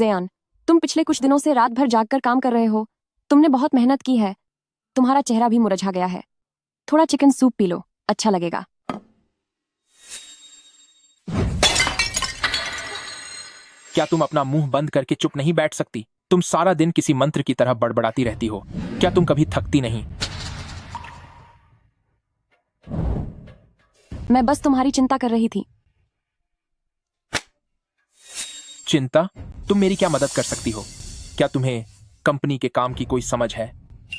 जयान, तुम पिछले कुछ दिनों से रात भर जागकर काम कर रहे हो। तुमने बहुत मेहनत की है। तुम्हारा चेहरा भी मुरझा गया है। थोड़ा चिकन सूप पी लो, अच्छा लगेगा। क्या तुम अपना मुंह बंद करके चुप नहीं बैठ सकती? तुम सारा दिन किसी मंत्र की तरह बड़बड़ाती रहती हो। क्या तुम कभी थकती नहीं? मैं बस तुम्हारी चिंता कर रही थी। चिंता? तुम मेरी क्या मदद कर सकती हो? क्या तुम्हें कंपनी के काम की कोई समझ है?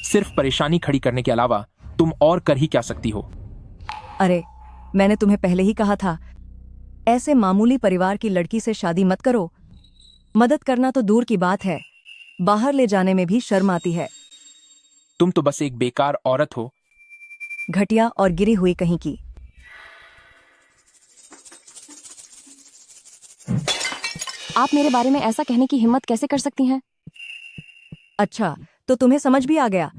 सिर्फ परेशानी खड़ी करने के अलावा तुम और कर ही क्या सकती हो? अरे, मैंने तुम्हें पहले ही कहा था, ऐसे मामूली परिवार की लड़की से शादी मत करो। मदद करना तो दूर की बात है, बाहर ले जाने में भी शर्म आती है। तुम तो बस एक बेकार औरत हो। घटिया और गिरी हुई कहीं की। आप मेरे बारे में ऐसा कहने की हिम्मत कैसे कर सकती हैं? अच्छा, तो तुम्हें समझ भी आ गया।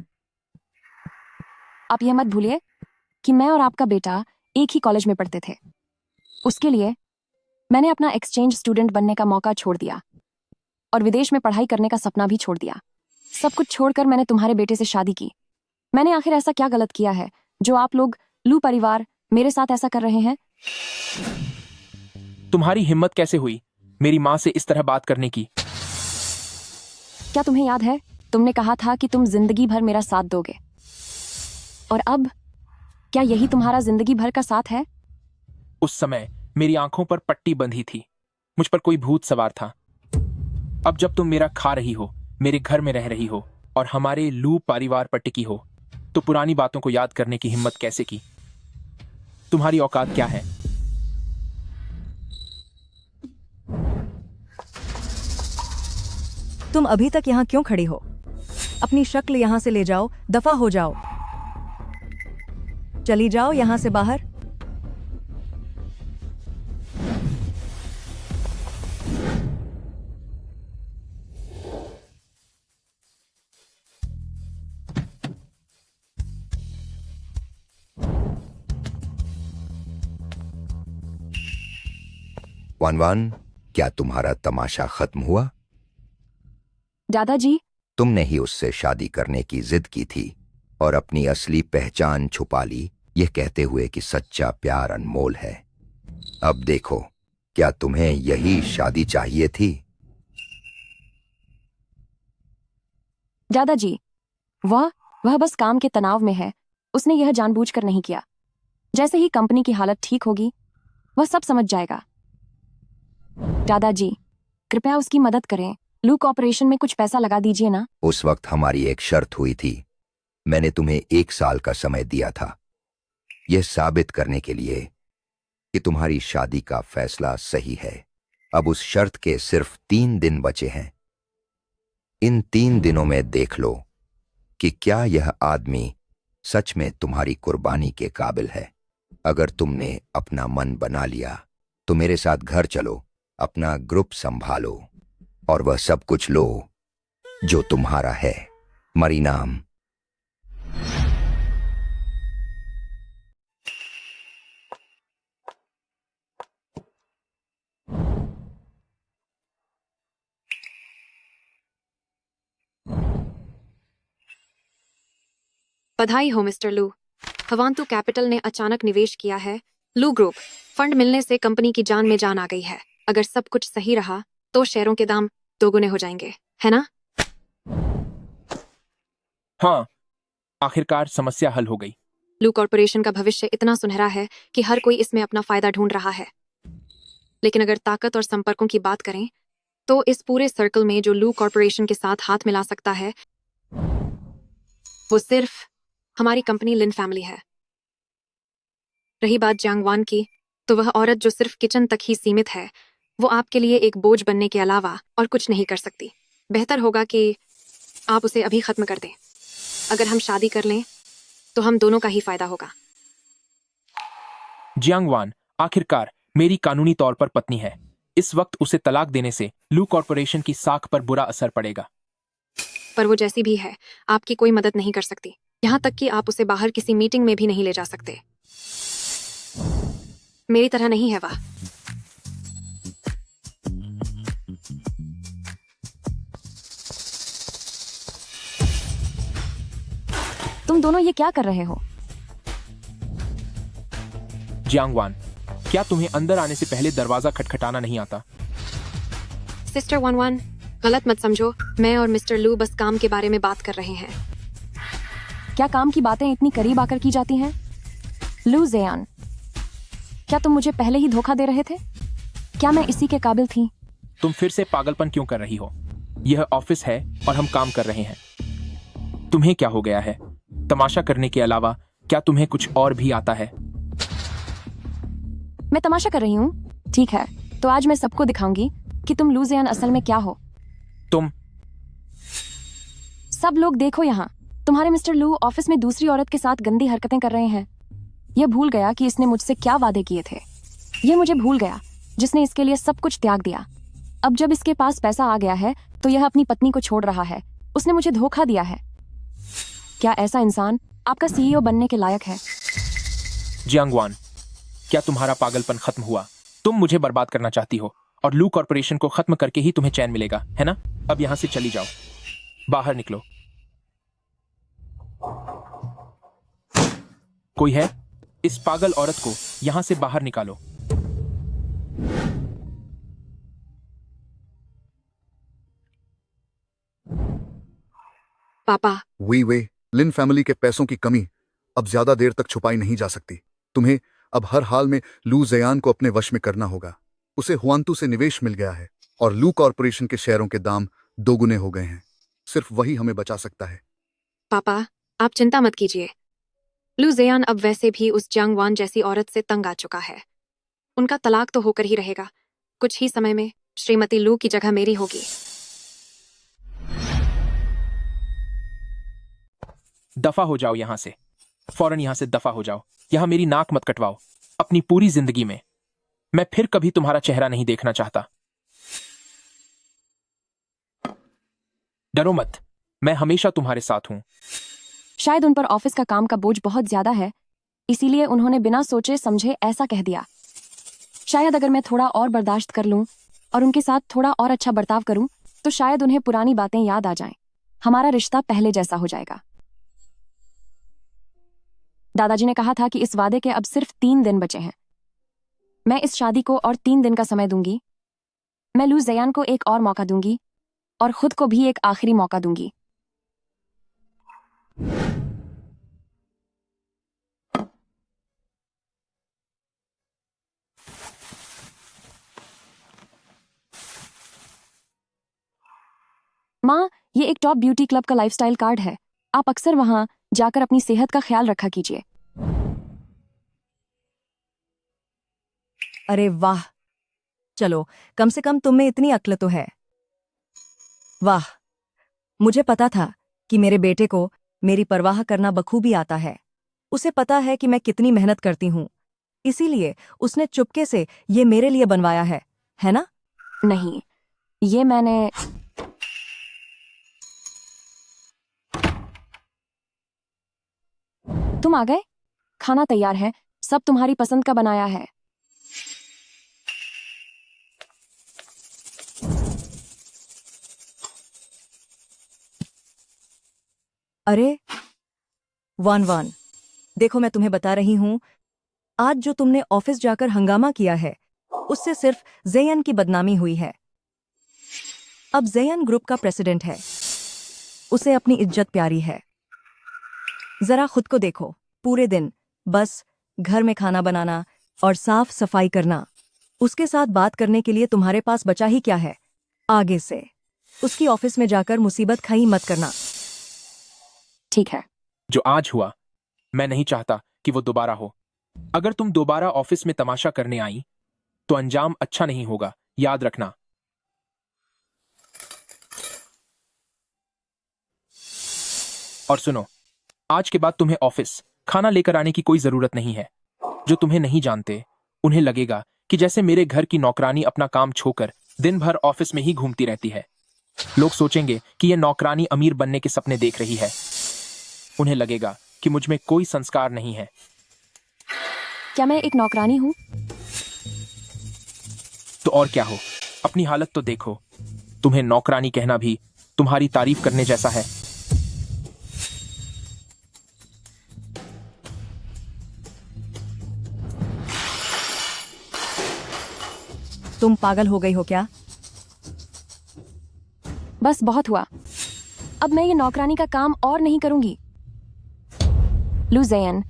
आप यह मत भूलिए कि मैं और आपका बेटा एक ही कॉलेज में पढ़ते थे। उसके लिए मैंने अपना एक्सचेंज स्टूडेंट बनने का मौका छोड़ दिया और विदेश में पढ़ाई करने का सपना भी छोड़ दिया। सब कुछ छोड़कर मैंने तुम्हारे बेटे से शादी की। मैंने आखिर ऐसा क्या गलत किया है जो आप लोग लू परिवार मेरे साथ ऐसा कर रहे हैं? तुम्हारी हिम्मत कैसे हुई मेरी माँ से इस तरह बात करने की? क्या तुम्हें याद है, तुमने कहा था कि तुम जिंदगी भर मेरा साथ दोगे, और अब क्या यही तुम्हारा जिंदगी भर का साथ है? उस समय मेरी आंखों पर पट्टी बंधी थी, मुझ पर कोई भूत सवार था। अब जब तुम मेरा खा रही हो, मेरे घर में रह रही हो और हमारे लू परिवार पर टिकी हो, तो पुरानी बातों को याद करने की हिम्मत कैसे की? तुम्हारी औकात क्या है? तुम अभी तक यहाँ क्यों खड़ी हो? अपनी शक्ल यहाँ से ले जाओ, दफा हो जाओ। चली जाओ यहाँ से बाहर। वन वन, क्या तुम्हारा तमाशा खत्म हुआ? दादाजी, तुमने ही उससे शादी करने की जिद की थी और अपनी असली पहचान छुपा ली, यह कहते हुए कि सच्चा प्यार अनमोल है। अब देखो, क्या तुम्हें यही शादी चाहिए थी? दादाजी, वह बस काम के तनाव में है। उसने यह जानबूझकर नहीं किया। जैसे ही कंपनी की हालत ठीक होगी, वह सब समझ जाएगा। दादाजी, कृपया उसकी मदद करें। लू कॉर्पोरेशन में कुछ पैसा लगा दीजिए ना। उस वक्त हमारी एक शर्त हुई थी। मैंने तुम्हें 1 साल का समय दिया था, यह साबित करने के लिए कि तुम्हारी शादी का फैसला सही है। अब उस शर्त के सिर्फ 3 दिन बचे हैं। इन 3 दिनों में देख लो कि क्या यह आदमी सच में तुम्हारी कुर्बानी के काबिल है। अगर तुमने अपना मन बना लिया तो मेरे साथ घर चलो, अपना ग्रुप संभालो और वह सब कुछ लो जो तुम्हारा है। मरीनाम। बधाई हो मिस्टर लू। हवांतु कैपिटल ने अचानक निवेश किया है। लू ग्रुप फंड मिलने से कंपनी की जान में जान आ गई है। अगर सब कुछ सही रहा तो शेयरों के दाम दोगुने हो जाएंगे, है ना? हाँ, आखिरकार समस्या हल हो गई। लू कॉर्पोरेशन का भविष्य इतना सुनहरा है कि हर कोई इसमें अपना फायदा ढूंढ रहा है। लेकिन अगर ताकत और संपर्कों की बात करें तो इस पूरे सर्कल में जो लू कॉर्पोरेशन के साथ हाथ मिला सकता है वो सिर्फ हमारी कंपनी लिन फैमिली है। रही बात जियांगवान की, तो वह औरत जो सिर्फ किचन तक ही सीमित है, वो आपके लिए एक बोझ बनने के अलावा और कुछ नहीं कर सकती। बेहतर होगा कि आप उसे अभी खत्म कर दें। अगर हम शादी कर लें तो हम दोनों का ही फायदा होगा। जियांगवान आखिरकार मेरी कानूनी तौर पर पत्नी है। इस वक्त उसे तलाक देने से लू कॉर्पोरेशन की साख पर बुरा असर पड़ेगा। पर वो जैसी भी है, आपकी कोई मदद नहीं कर सकती। यहाँ तक कि आप उसे बाहर किसी मीटिंग में भी नहीं ले जा सकते। मेरी तरह नहीं है वह। तुम दोनों ये क्या कर रहे हो? जियांगवान, क्या तुम्हें अंदर आने से पहले दरवाजा खटखटाना नहीं आता? सिस्टर 11, गलत मत समझो, मैं और मिस्टर लू बस काम के बारे में बात कर रहे हैं। क्या काम की बातें इतनी करीब आकर की जाती हैं? लू ज़ेयान, क्या तुम मुझे पहले ही धोखा दे रहे थे? क्या मैं इसी के काबिल थी? तुम फिर से पागलपन क्यों कर रही हो? यह ऑफिस है और हम काम कर रहे हैं। तुम्हें क्या हो गया है? तमाशा करने के अलावा क्या तुम्हें कुछ और भी आता है? मैं तमाशा कर रही हूँ? ठीक है, तो आज मैं सबको दिखाऊंगी कि तुम लू ज़ेयान असल में क्या हो। तुम सब लोग देखो यहाँ, तुम्हारे मिस्टर लू ऑफिस में दूसरी औरत के साथ गंदी हरकतें कर रहे हैं। यह भूल गया कि इसने मुझसे क्या वादे किए थे। यह मुझे भूल गया, जिसने इसके लिए सब कुछ त्याग दिया। अब जब इसके पास पैसा आ गया है तो यह अपनी पत्नी को छोड़ रहा है। उसने मुझे धोखा दिया है। क्या ऐसा इंसान आपका सीईओ बनने के लायक है? जियांगवान, क्या तुम्हारा पागलपन खत्म हुआ? तुम मुझे बर्बाद करना चाहती हो और लू कॉर्पोरेशन को खत्म करके ही तुम्हें चैन मिलेगा, है ना? अब यहां से चली जाओ, बाहर निकलो। कोई है? इस पागल औरत को यहां से बाहर निकालो। पापा, वे लिन फैमिली के पैसों की कमी अब ज्यादा देर तक छुपाई नहीं जा सकती। तुम्हें अब हर हाल में लू ज़ेयान को अपने वश में करना होगा। उसे हुआंतू से निवेश मिल गया है और लू कॉर्पोरेशन के शेयरों के दाम दोगुने हो गए हैं। सिर्फ वही हमें बचा सकता है। पापा, आप चिंता मत कीजिए। लू ज़ेयान अब वैसे भी उस जियांगवान जैसी औरत से तंग आ चुका है। उनका तलाक तो होकर ही रहेगा। कुछ ही समय में श्रीमती लू की जगह मेरी होगी। दफा हो जाओ यहां से, फौरन यहां से दफा हो जाओ। यहां मेरी नाक मत कटवाओ अपनी पूरी जिंदगी में। मैं फिर कभी तुम्हारा चेहरा नहीं देखना चाहता। डरो मत, मैं हमेशा तुम्हारे साथ हूं। शायद उन पर ऑफिस का काम का बोझ बहुत ज्यादा है, इसीलिए उन्होंने बिना सोचे समझे ऐसा कह दिया। शायद अगर मैं थोड़ा और बर्दाश्त कर लूं और उनके साथ थोड़ा और अच्छा बर्ताव करूं तो शायद उन्हें पुरानी बातें याद आ जाएं। हमारा रिश्ता पहले जैसा हो जाएगा। दादाजी ने कहा था कि इस वादे के अब सिर्फ 3 दिन बचे हैं। मैं इस शादी को और 3 दिन का समय दूंगी। मैं लू ज़ेयान को एक और मौका दूंगी और खुद को भी एक आखिरी मौका दूंगी। माँ, ये एक टॉप ब्यूटी क्लब का लाइफस्टाइल कार्ड है। आप अक्सर वहां जाकर अपनी सेहत का ख्याल रखा कीजिए। अरे वाह, चलो कम से कम तुम में इतनी अक्ल तो है। वाह, मुझे पता था कि मेरे बेटे को मेरी परवाह करना बखूबी आता है। उसे पता है कि मैं कितनी मेहनत करती हूँ, इसीलिए उसने चुपके से ये मेरे लिए बनवाया है ना? नहीं, ये मैंने तुम आ गए? खाना तैयार है, सब तुम्हारी पसंद का बनाया है। अरे वन, देखो मैं तुम्हें बता रही हूँ, आज जो तुमने ऑफिस जाकर हंगामा किया है उससे सिर्फ ज़ेयन की बदनामी हुई है। अब ज़ेयन ग्रुप का प्रेसिडेंट है, उसे अपनी इज्जत प्यारी है। जरा खुद को देखो, पूरे दिन बस घर में खाना बनाना और साफ सफाई करना। उसके साथ बात करने के लिए तुम्हारे पास बचा ही क्या है? आगे से उसकी ऑफिस में जाकर मुसीबत खड़ी मत करना। ठीक है। जो आज हुआ, मैं नहीं चाहता कि वो दोबारा हो। अगर तुम दोबारा ऑफिस में तमाशा करने आई तो अंजाम अच्छा नहीं होगा, याद रखना। और सुनो, आज के बाद तुम्हें ऑफिस खाना लेकर आने की कोई जरूरत नहीं है। जो तुम्हें नहीं जानते उन्हें लगेगा कि जैसे मेरे घर की नौकरानी अपना काम छोड़कर दिन भर ऑफिस में ही घूमती रहती है। लोग सोचेंगे कि यह नौकरानी अमीर बनने के सपने देख रही है। उन्हें लगेगा कि मुझ में कोई संस्कार नहीं है। क्या मैं एक नौकरानी हूँ? तो और क्या हो, अपनी हालत तो देखो। तुम्हें नौकरानी कहना भी तुम्हारी तारीफ करने जैसा है। तुम पागल हो गई हो क्या? बस बहुत हुआ। अब मैं ये नौकरानी का काम और नहीं करूंगी। लू ज़ेयन,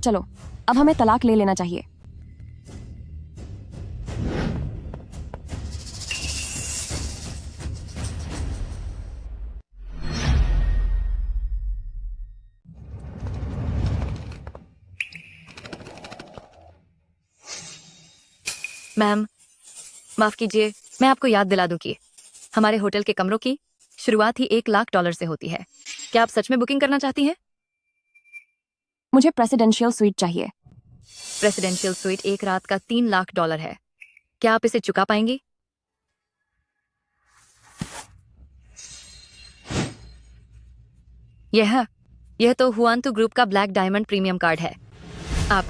चलो अब हमें तलाक ले लेना चाहिए। मैम, माफ कीजिए, मैं आपको याद दिला दूं कि हमारे होटल के कमरों की शुरुआत ही $1,00,000 से होती है। क्या आप सच में बुकिंग करना चाहती हैं? मुझे प्रेसिडेंशियल स्वीट चाहिए। प्रेसिडेंशियल स्वीट एक रात का $3,00,000 है। क्या आप इसे चुका पाएंगी? यह तो हुआंतु ग्रुप का ब्लैक डायमंड प्रीमियम कार्ड है। आप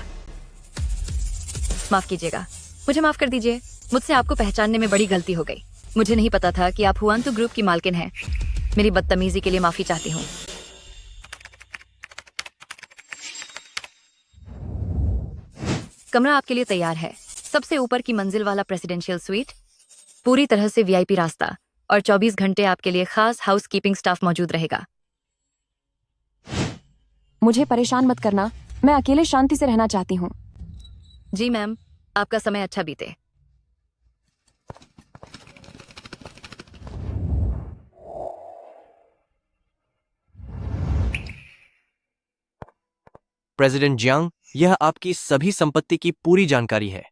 माफ कीजिएगा, मुझे माफ कर दीजिए। मुझसे आपको पहचानने में बड़ी गलती हो गई। मुझे नहीं पता था कि आप हुआंतु ग्रुप की मालकिन हैं। मेरी बदतमीजी के लिए माफी चाहती हूँ। कमरा आपके लिए तैयार है। सबसे ऊपर की मंजिल वाला प्रेसिडेंशियल स्वीट, पूरी तरह से वीआईपी रास्ता और 24 घंटे आपके लिए खास हाउसकीपिंग स्टाफ मौजूद रहेगा। मुझे परेशान मत करना, मैं अकेले शांति से रहना चाहती हूँ। जी मैम, आपका समय अच्छा बीते। प्रेसिडेंट जियांग, यह आपकी सभी संपत्ति की पूरी जानकारी है।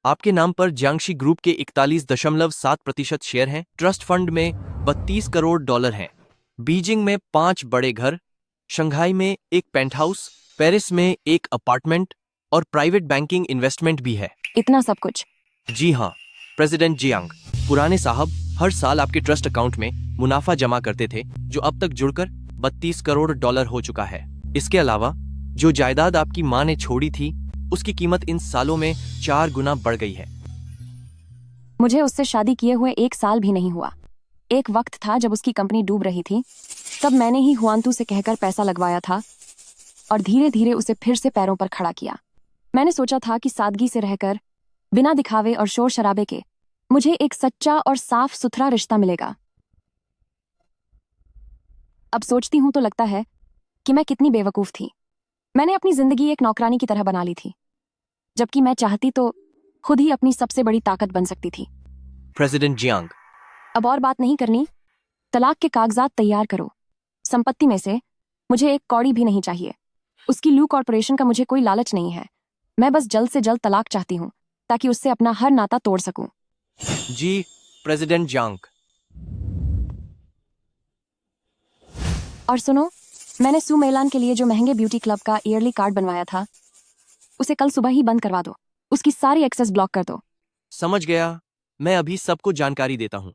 आपके नाम पर जियांगशी ग्रुप के 41.7% शेयर हैं। ट्रस्ट फंड में $32 करोड़ हैं। बीजिंग में 5 बड़े घर, शंघाई में एक पेंट हाउस, पेरिस में एक अपार्टमेंट और प्राइवेट बैंकिंग इन्वेस्टमेंट भी है। इतना सब कुछ? जी हाँ प्रेसिडेंट जियांग, पुराने साहब हर साल आपके ट्रस्ट अकाउंट में मुनाफा जमा करते थे, जो अब तक जुड़कर $32 करोड़ हो चुका है। इसके अलावा जो जायदाद आपकी मां ने छोड़ी थी, उसकी कीमत इन सालों में 4 गुना बढ़ गई है। मुझे उससे शादी किए हुए 1 साल भी नहीं हुआ। एक वक्त था जब उसकी कंपनी डूब रही थी, तब मैंने ही हुआंतु से कहकर पैसा लगवाया था और धीरे धीरे उसे फिर से पैरों पर खड़ा किया। मैंने सोचा था कि सादगी से रहकर, बिना दिखावे और शोर शराबे के, मुझे एक सच्चा और साफ सुथरा रिश्ता मिलेगा। अब सोचती हूं तो लगता है कि मैं कितनी बेवकूफ थी। मैंने अपनी जिंदगी एक नौकरानी की तरह बना ली थी, जबकि मैं चाहती तो खुद ही अपनी सबसे बड़ी ताकत बन सकती थी। प्रेसिडेंट जियांग, अब और बात नहीं करनी, तलाक के कागजात तैयार करो। संपत्ति में से मुझे एक कौड़ी भी नहीं चाहिए। उसकी लू कॉर्पोरेशन का मुझे कोई लालच नहीं है। मैं बस जल्द से जल्द तलाक चाहती हूँ, ताकि उससे अपना हर नाता तोड़ सकूं। जी प्रेसिडेंट जियांग। और सुनो, मैंने सू मेलान के लिए जो महंगे ब्यूटी क्लब का ईयरली कार्ड बनवाया था, उसे कल सुबह ही बंद करवा दो। उसकी सारी एक्सेस ब्लॉक कर दो। समझ गया, मैं अभी सबको जानकारी देता हूँ।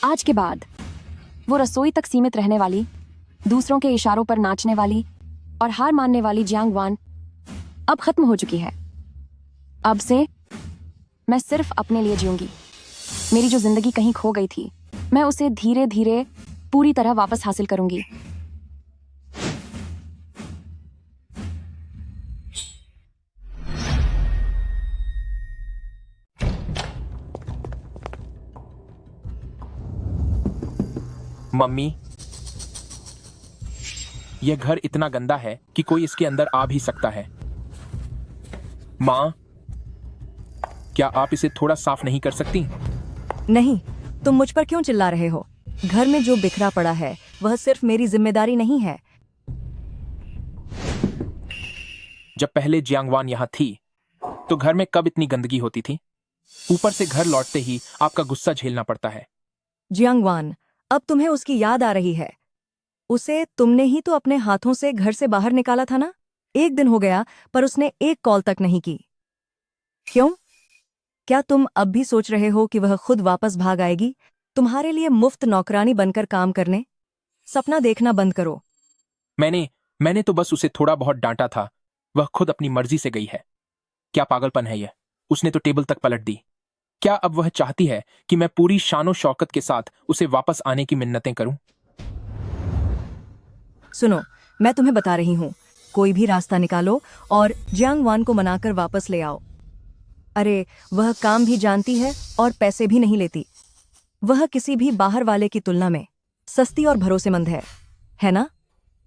आज के बाद वो रसोई तक सीमित रहने वाली, दूसरों के इशारों पर नाचने वाली और हार मानने वाली जियांग वान अब खत्म हो चुकी है। अब से मैं सिर्फ अपने लिए जीऊंगी। मेरी जो जिंदगी कहीं खो गई थी, मैं उसे धीरे धीरे पूरी तरह वापस हासिल करूंगी। मम्मी, यह घर इतना गंदा है कि कोई इसके अंदर आ भी सकता है। माँ, क्या आप इसे थोड़ा साफ नहीं कर सकती? नहीं, तुम मुझ पर क्यों चिल्ला रहे हो? घर में जो बिखरा पड़ा है वह सिर्फ मेरी जिम्मेदारी नहीं है। जब पहले जियांगवान यहाँ थी तो घर में कब इतनी गंदगी होती थी? ऊपर से घर लौटते ही आपका गुस्सा झेलना पड़ता है। जियांगवान, अब तुम्हें उसकी याद आ रही है। उसे तुमने ही तो अपने हाथों से घर से बाहर निकाला था ना? 1 दिन हो गया पर उसने एक कॉल तक नहीं की। क्यों? क्या तुम अब भी सोच रहे हो कि वह खुद वापस भाग आएगी, तुम्हारे लिए मुफ्त नौकरानी बनकर काम करने? सपना देखना बंद करो। मैंने तो बस उसे थोड़ा बहुत डांटा था। वह खुद अपनी मर्जी से गई है। क्या पागलपन है यह? उसने तो टेबल तक पलट दी। क्या अब वह चाहती है कि मैं पूरी शानो शौकत के साथ उसे वापस आने की मिन्नतें करूं? सुनो, मैं तुम्हें बता रही हूँ, कोई भी रास्ता निकालो और जियांग वान को मनाकर वापस ले आओ। अरे, वह काम भी जानती है और पैसे भी नहीं लेती। वह किसी भी बाहर वाले की तुलना में सस्ती और भरोसेमंद है ना?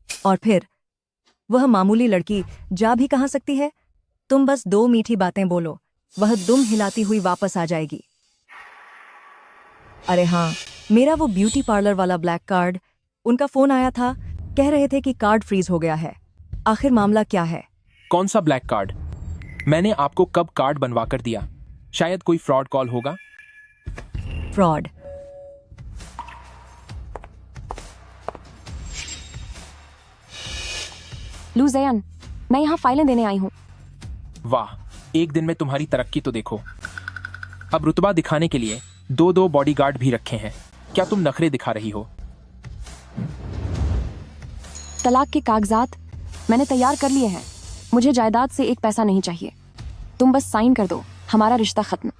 और फिर वह मामूली लड़की जा भी कहाँ सकती है? तुम बस 2 मीठी बातें बोलो, वह दुम हिलाती हुई वापस आ जाएगी। अरे हाँ, मेरा वो ब्यूटी पार्लर वाला ब्लैक कार्ड, उनका फोन आया था, कह रहे थे कि कार्ड फ्रीज हो गया है। आखिर मामला क्या है? कौन सा ब्लैक कार्ड? मैंने आपको कब कार्ड बनवा कर दिया? शायद कोई फ्रॉड कॉल होगा। फ्रॉड? लू जयन, मैं यहाँ फाइलें देने आई हूँ। वाह, एक दिन में तुम्हारी तरक्की तो देखो। अब रुतबा दिखाने के लिए 2-2 बॉडीगार्ड भी रखे हैं। क्या तुम नखरे दिखा रही हो? तलाक के कागजात मैंने तैयार कर लिए हैं। मुझे जायदाद से एक पैसा नहीं चाहिए। तुम बस साइन कर दो, हमारा रिश्ता खत्म।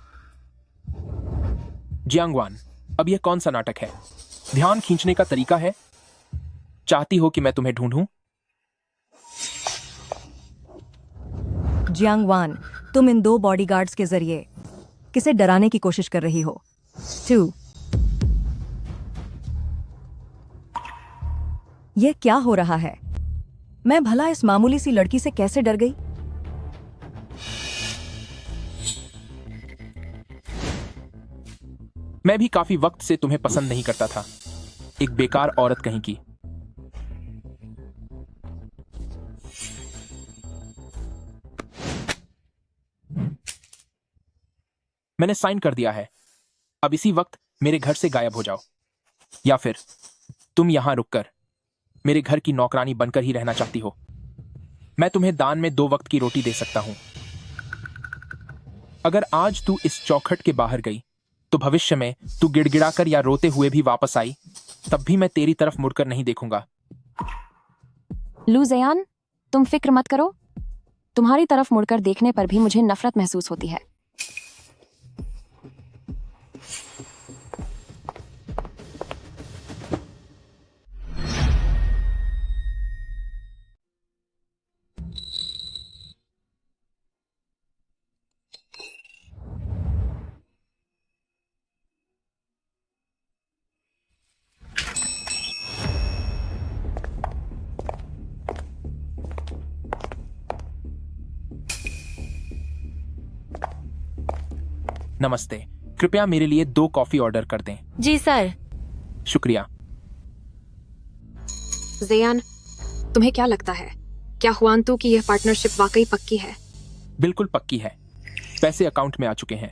जियांग वान, अब यह कौन सा नाटक है? ध्यान खींचने का तरीका है? चाहती हो कि मैं तुम्हें ढूंढूं? जियांग वान, तुम इन 2 बॉडीगार्ड्स के जरिए किसे डराने की कोशिश कर रही हो? 2। यह क्या हो रहा है? मैं भला इस मामूली सी लड़की से कैसे डर गई? मैं भी काफी वक्त से तुम्हें पसंद नहीं करता था, एक बेकार औरत कहीं की। मैंने साइन कर दिया है। अब इसी वक्त मेरे घर से गायब हो जाओ, या फिर तुम यहां रुककर मेरे घर की नौकरानी बनकर ही रहना चाहती हो। मैं तुम्हें दान में 2 वक्त की रोटी दे सकता हूं। अगर आज तू इस चौखट के बाहर गई तो भविष्य में तू गिड़गिड़ाकर या रोते हुए भी वापस आई, तब भी मैं तेरी तरफ मुड़कर नहीं देखूंगा। लू जयान, तुम फिक्र मत करो। तुम्हारी तरफ मुड़कर देखने पर भी मुझे नफरत महसूस होती है। नमस्ते, कृपया मेरे लिए 2 कॉफी ऑर्डर कर दें। जी सर। शुक्रिया। जियान, तुम्हें क्या लगता है, क्या हुआनतू की यह पार्टनरशिप वाकई पक्की है? बिल्कुल पक्की है। पैसे अकाउंट में आ चुके हैं।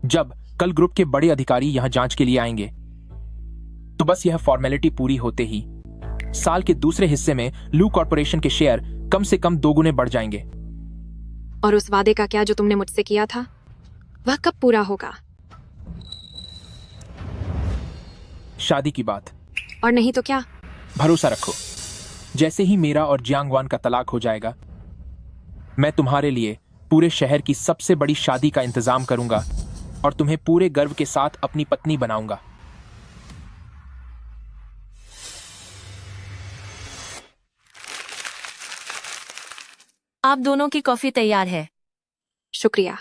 जब कल ग्रुप के बड़े अधिकारी यहां जांच के लिए आएंगे तो बस यह फॉर्मेलिटी पूरी होते ही साल के दूसरे हिस्से में लू कॉर्पोरेशन के शेयर कम से कम 2 गुने बढ़ जाएंगे। और उस वादे का क्या जो तुमने मुझसे किया था, वह कब पूरा होगा? शादी की बात। और नहीं तो क्या? भरोसा रखो, जैसे ही मेरा और जियांग वान का तलाक हो जाएगा, मैं तुम्हारे लिए पूरे शहर की सबसे बड़ी शादी का इंतजाम करूंगा और तुम्हें पूरे गर्व के साथ अपनी पत्नी बनाऊंगा। आप दोनों की कॉफी तैयार है। शुक्रिया।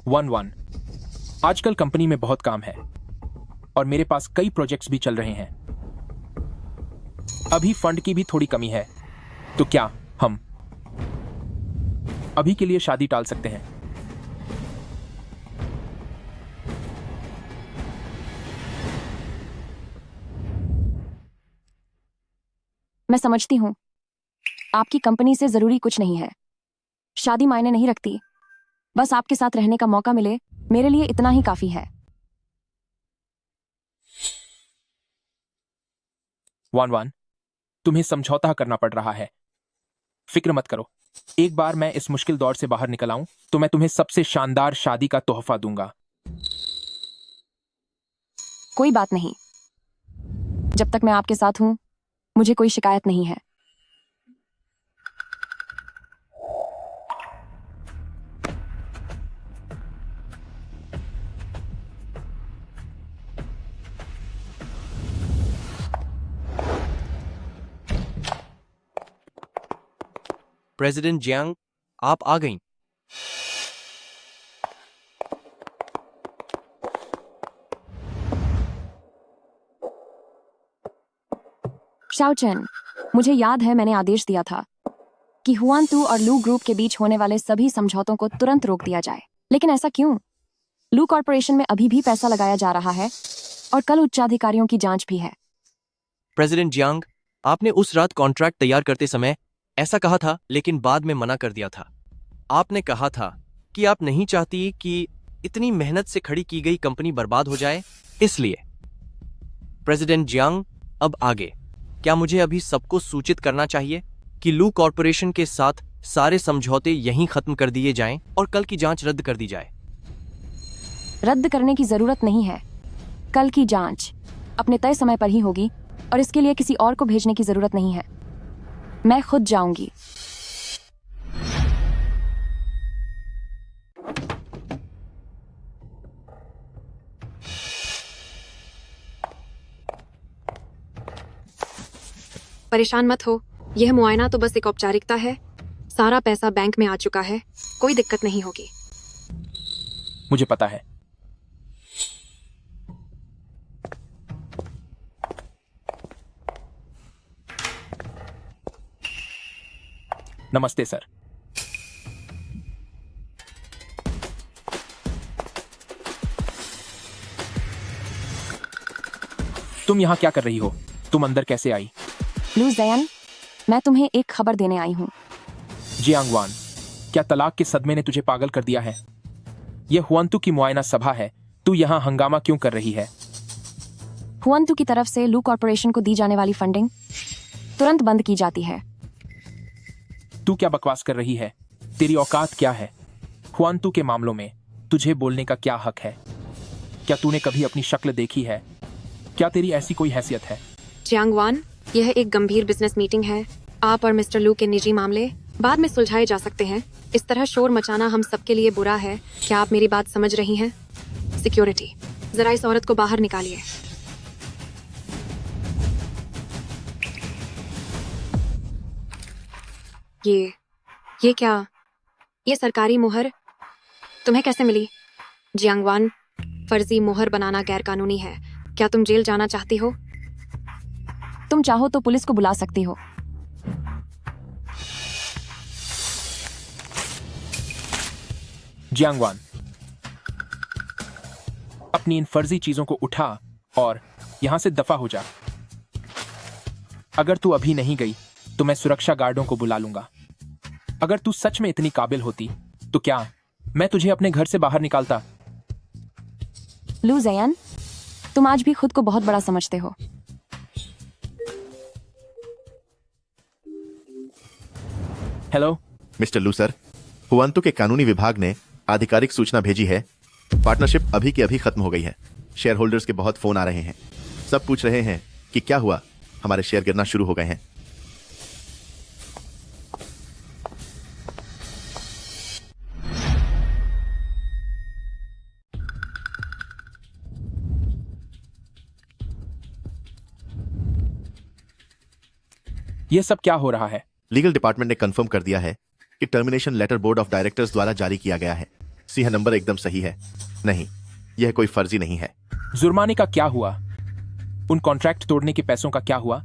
वन आजकल कंपनी में बहुत काम है और मेरे पास कई प्रोजेक्ट्स भी चल रहे हैं। अभी फंड की भी थोड़ी कमी है, तो क्या हम अभी के लिए शादी टाल सकते हैं? मैं समझती हूँ, आपकी कंपनी से जरूरी कुछ नहीं है। शादी मायने नहीं रखती, बस आपके साथ रहने का मौका मिले, मेरे लिए इतना ही काफी है। वन तुम्हें समझौता करना पड़ रहा है। फिक्र मत करो, एक बार मैं इस मुश्किल दौर से बाहर निकल आऊं तो मैं तुम्हें सबसे शानदार शादी का तोहफा दूंगा। कोई बात नहीं, जब तक मैं आपके साथ हूं मुझे कोई शिकायत नहीं है। प्रेसिडेंट जियांग, आप आ गईं। शाओचेन, मुझे याद है मैंने आदेश दिया था कि हुआनतू और लू ग्रुप के बीच होने वाले सभी समझौतों को तुरंत रोक दिया जाए। लेकिन ऐसा क्यों? लू कॉर्पोरेशन में अभी भी पैसा लगाया जा रहा है और कल उच्चाधिकारियों की जांच भी है। प्रेसिडेंट जियांग, आपने उस रात कॉन्ट्रैक्ट तैयार करते समय ऐसा कहा था, लेकिन बाद में मना कर दिया था। आपने कहा था कि आप नहीं चाहती कि इतनी मेहनत से खड़ी की गई कंपनी बर्बाद हो जाए, इसलिए। प्रेसिडेंट जियांग, अब आगे क्या मुझे अभी सबको सूचित करना चाहिए कि लू कॉर्पोरेशन के साथ सारे समझौते यहीं खत्म कर दिए जाएं और कल की जांच रद्द कर दी जाए? रद्द करने की जरूरत नहीं है। कल की जांच अपने तय समय पर ही होगी और इसके लिए किसी और को भेजने की जरूरत नहीं है। मैं खुद जाऊंगी। परेशान मत हो, यह मुआयना तो बस एक औपचारिकता है। सारा पैसा बैंक में आ चुका है, कोई दिक्कत नहीं होगी। मुझे पता है। नमस्ते सर। तुम यहां क्या कर रही हो? तुम अंदर कैसे आई? लू जयन, मैं तुम्हें एक खबर देने आई हूँ। जियांग वान, क्या तलाक के सदमे ने तुझे पागल कर दिया है? यह हुआनतू की मुआयना सभा है, तू यहां हंगामा क्यों कर रही है? हुआनतू की तरफ से लू कॉर्पोरेशन को दी जाने वाली फंडिंग तुरंत बंद की जाती है। तू क्या बकवास कर रही है? तेरी औकात क्या है? हुआनतू के मामलों में तुझे बोलने का क्या हक है? क्या तूने कभी अपनी शक्ल देखी है? क्या तेरी ऐसी कोई हैसियत है? जियांग वान, यह एक गंभीर बिजनेस मीटिंग है। आप और मिस्टर लू के निजी मामले बाद में सुलझाए जा सकते हैं। इस तरह शोर मचाना हम सबके लिए बुरा है। क्या आप मेरी बात समझ रही हैं? सिक्योरिटी, जरा इस औरत को बाहर निकालिए। ये क्या? ये सरकारी मुहर तुम्हें कैसे मिली? जियांग वान, फर्जी मुहर बनाना गैरकानूनी है। क्या तुम जेल जाना चाहती हो? तुम चाहो तो पुलिस को बुला सकती हो। जियांग वान, अपनी इन फर्जी चीजों को उठा और यहां से दफा हो जा। अगर तू अभी नहीं गई तो मैं सुरक्षा गार्डों को बुला लूंगा। अगर तू सच में इतनी काबिल होती तो क्या मैं तुझे अपने घर से बाहर निकालता? लू जयन, तुम आज भी खुद को बहुत बड़ा समझते हो। हेलो मिस्टर लू सर, हुआनतू के कानूनी विभाग ने आधिकारिक सूचना भेजी है। पार्टनरशिप अभी की अभी खत्म हो गई है। शेयर होल्डर्स के बहुत फोन आ रहे हैं। सब पूछ रहे हैं कि क्या हुआ, हमारे शेयर गिरना शुरू हो गए हैं। यह सब क्या हो रहा है? लीगल डिपार्टमेंट ने कंफर्म कर दिया है कि termination letter board of directors द्वारा जारी किया गया है। सिंह नंबर एकदम सही है। नहीं, यह कोई फर्जी नहीं है। जुर्माने का क्या हुआ? उन कॉन्ट्रैक्ट तोड़ने के पैसों का क्या हुआ?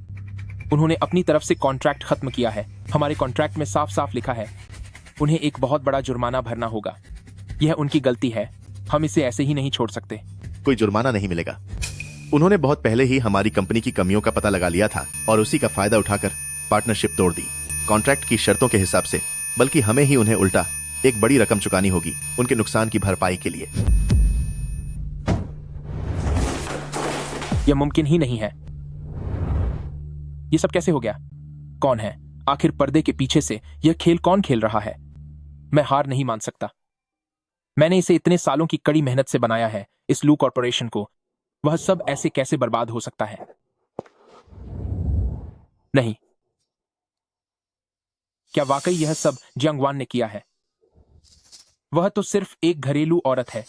उन्होंने अपनी तरफ से कॉन्ट्रैक्ट खत्म किया है। हमारे कॉन्ट्रैक्ट में साफ साफ लिखा है उन्हें एक बहुत बड़ा जुर्माना भरना होगा। यह उनकी गलती है, हम इसे ऐसे ही नहीं छोड़ सकते। कोई जुर्माना नहीं मिलेगा। उन्होंने बहुत पहले ही हमारी कंपनी की कमियों का पता लगा लिया था और उसी का फायदा उठाकर पार्टनरशिप तोड़ दी। कॉन्ट्रैक्ट की शर्तों के हिसाब से, बल्कि हमें ही उन्हें उल्टा एक बड़ी रकम चुकानी होगी उनके नुकसान की भरपाई के लिए। यह मुमकिन ही नहीं है। यह सब कैसे हो गया? कौन है आखिर पर्दे के पीछे से? यह खेल कौन खेल रहा है? मैं हार नहीं मान सकता। मैंने इसे इतने सालों की कड़ी मेहनत से बनाया है। इस लू कॉर्पोरेशन को वह सब ऐसे कैसे बर्बाद हो सकता है? नहीं, क्या वाकई यह सब जियांग वान ने किया है? वह तो सिर्फ एक घरेलू औरत है।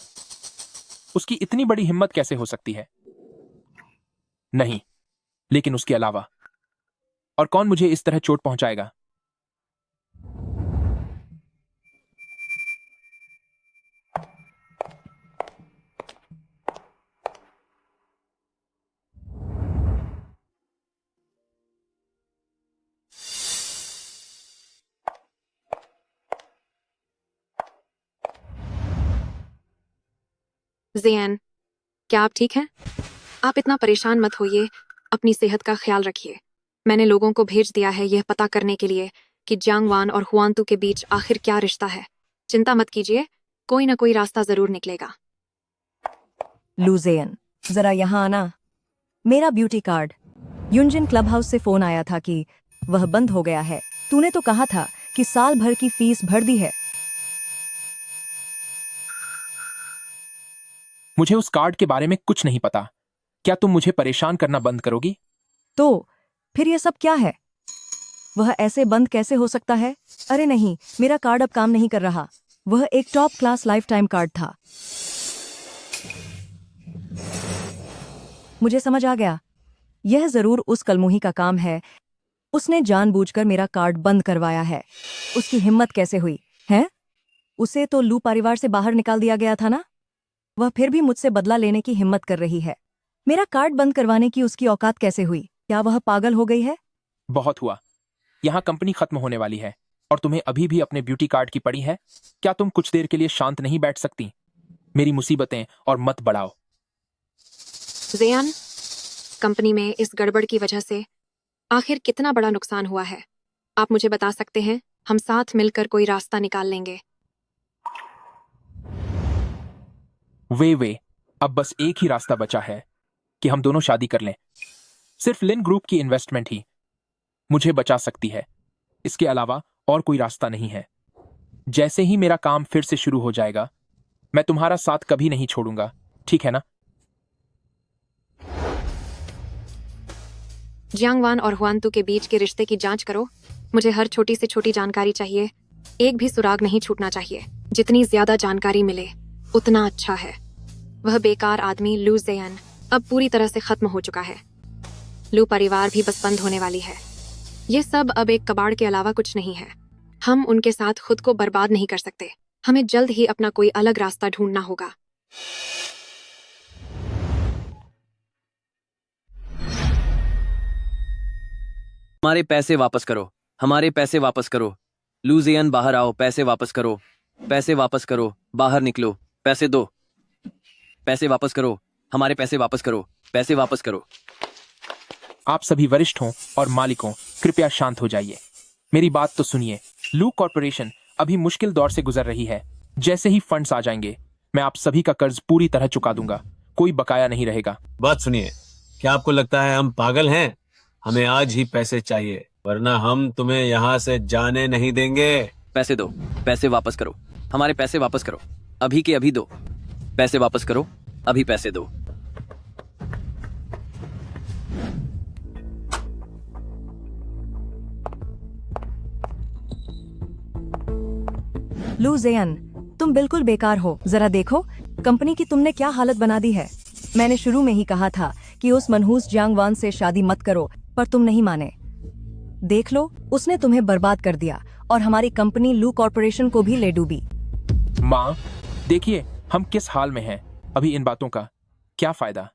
उसकी इतनी बड़ी हिम्मत कैसे हो सकती है? नहीं, लेकिन उसके अलावा और कौन मुझे इस तरह चोट पहुंचाएगा? ज़ेयन, क्या आप ठीक हैं? आप इतना परेशान मत होइए, अपनी सेहत का ख्याल रखिए। मैंने लोगों को भेज दिया है यह पता करने के लिए कि जियांग वान और हुआंतू के बीच आखिर क्या रिश्ता है। चिंता मत कीजिए, कोई ना कोई रास्ता जरूर निकलेगा। लू ज़ेयन, जरा यहाँ आना। मेरा ब्यूटी कार्ड। युनजिन क्लब हाउस से फोन आया था कि वह बंद हो गया है। तूने तो कहा था कि साल भर की फीस भर दी है। मुझे उस कार्ड के बारे में कुछ नहीं पता। क्या तुम मुझे परेशान करना बंद करोगी? तो फिर ये सब क्या है? वह ऐसे बंद कैसे हो सकता है? अरे नहीं, मेरा कार्ड अब काम नहीं कर रहा। वह एक top class life time card था। मुझे समझ आ गया, यह जरूर उस कलमुही का काम है। उसने जानबूझकर मेरा कार्ड बंद करवाया है। उसकी हिम्मत कैसे हुई है? उसे तो लू परिवार से बाहर निकाल दिया गया था ना। वह फिर भी मुझसे बदला लेने की हिम्मत कर रही है। मेरा कार्ड बंद करवाने की उसकी औकात कैसे हुई? क्या वह पागल हो गई है? बहुत हुआ। यहाँ कंपनी खत्म होने वाली है और तुम्हें अभी भी अपने ब्यूटी कार्ड की पड़ी है। क्या तुम कुछ देर के लिए शांत नहीं बैठ सकती? मेरी मुसीबतें और मत बढ़ाओ। ज़ेयन, कंपनी में इस गड़बड़ की वजह से आखिर कितना बड़ा नुकसान हुआ है? आप मुझे बता सकते हैं? हम साथ मिलकर कोई रास्ता निकाल लेंगे। वे अब बस एक ही रास्ता बचा है कि हम दोनों शादी कर लें। सिर्फ लिन ग्रुप की इन्वेस्टमेंट ही मुझे बचा सकती है। इसके अलावा और कोई रास्ता नहीं है। जैसे ही मेरा काम फिर से शुरू हो जाएगा, मैं तुम्हारा साथ कभी नहीं छोड़ूंगा, ठीक है ना? जियांग वान और हुआंतू के बीच के रिश्ते की जांच करो। मुझे हर छोटी से छोटी जानकारी चाहिए। एक भी सुराग नहीं छूटना चाहिए। जितनी ज्यादा जानकारी मिले उतना अच्छा है। वह बेकार आदमी लू ज़ेयन अब पूरी तरह से खत्म हो चुका है। लू परिवार भी बस बंद होने वाली है। ये सब अब एक कबाड़ के अलावा कुछ नहीं है। हम उनके साथ खुद को बर्बाद नहीं कर सकते। हमें जल्द ही अपना कोई अलग रास्ता ढूंढना होगा। हमारे पैसे वापस करो, हमारे पैसे वापस करो। लू ज़ेयन बाहर आओ, पैसे वापस करो, पैसे वापस करो, बाहर निकलो, पैसे दो, पैसे वापस करो, हमारे पैसे वापस करो, पैसे वापस करो। आप सभी वरिष्ठों और मालिकों, कृपया शांत हो जाइए। मेरी बात तो सुनिए। लू कॉर्पोरेशन अभी मुश्किल दौर से गुजर रही है। जैसे ही फंड्स आ जाएंगे, मैं आप सभी का कर्ज पूरी तरह चुका दूंगा। कोई बकाया नहीं रहेगा। बात सुनिए, क्या आपको लगता है हम पागल हैं? हमें आज ही पैसे चाहिए, वरना हम तुम्हें यहाँ से जाने नहीं देंगे। पैसे दो, पैसे वापस करो, हमारे पैसे वापस करो, अभी के अभी दो, पैसे वापस करो, अभी पैसे दो। लू ज़ेयन, तुम बिल्कुल बेकार हो। जरा देखो कंपनी की तुमने क्या हालत बना दी है। मैंने शुरू में ही कहा था कि उस मनहूस जियांग वान से शादी मत करो, पर तुम नहीं माने। देख लो, उसने तुम्हें बर्बाद कर दिया और हमारी कंपनी लू कॉर्पोरेशन को भी ले डूबी। माँ, देखिए हम किस हाल में हैं। अभी इन बातों का क्या फायदा?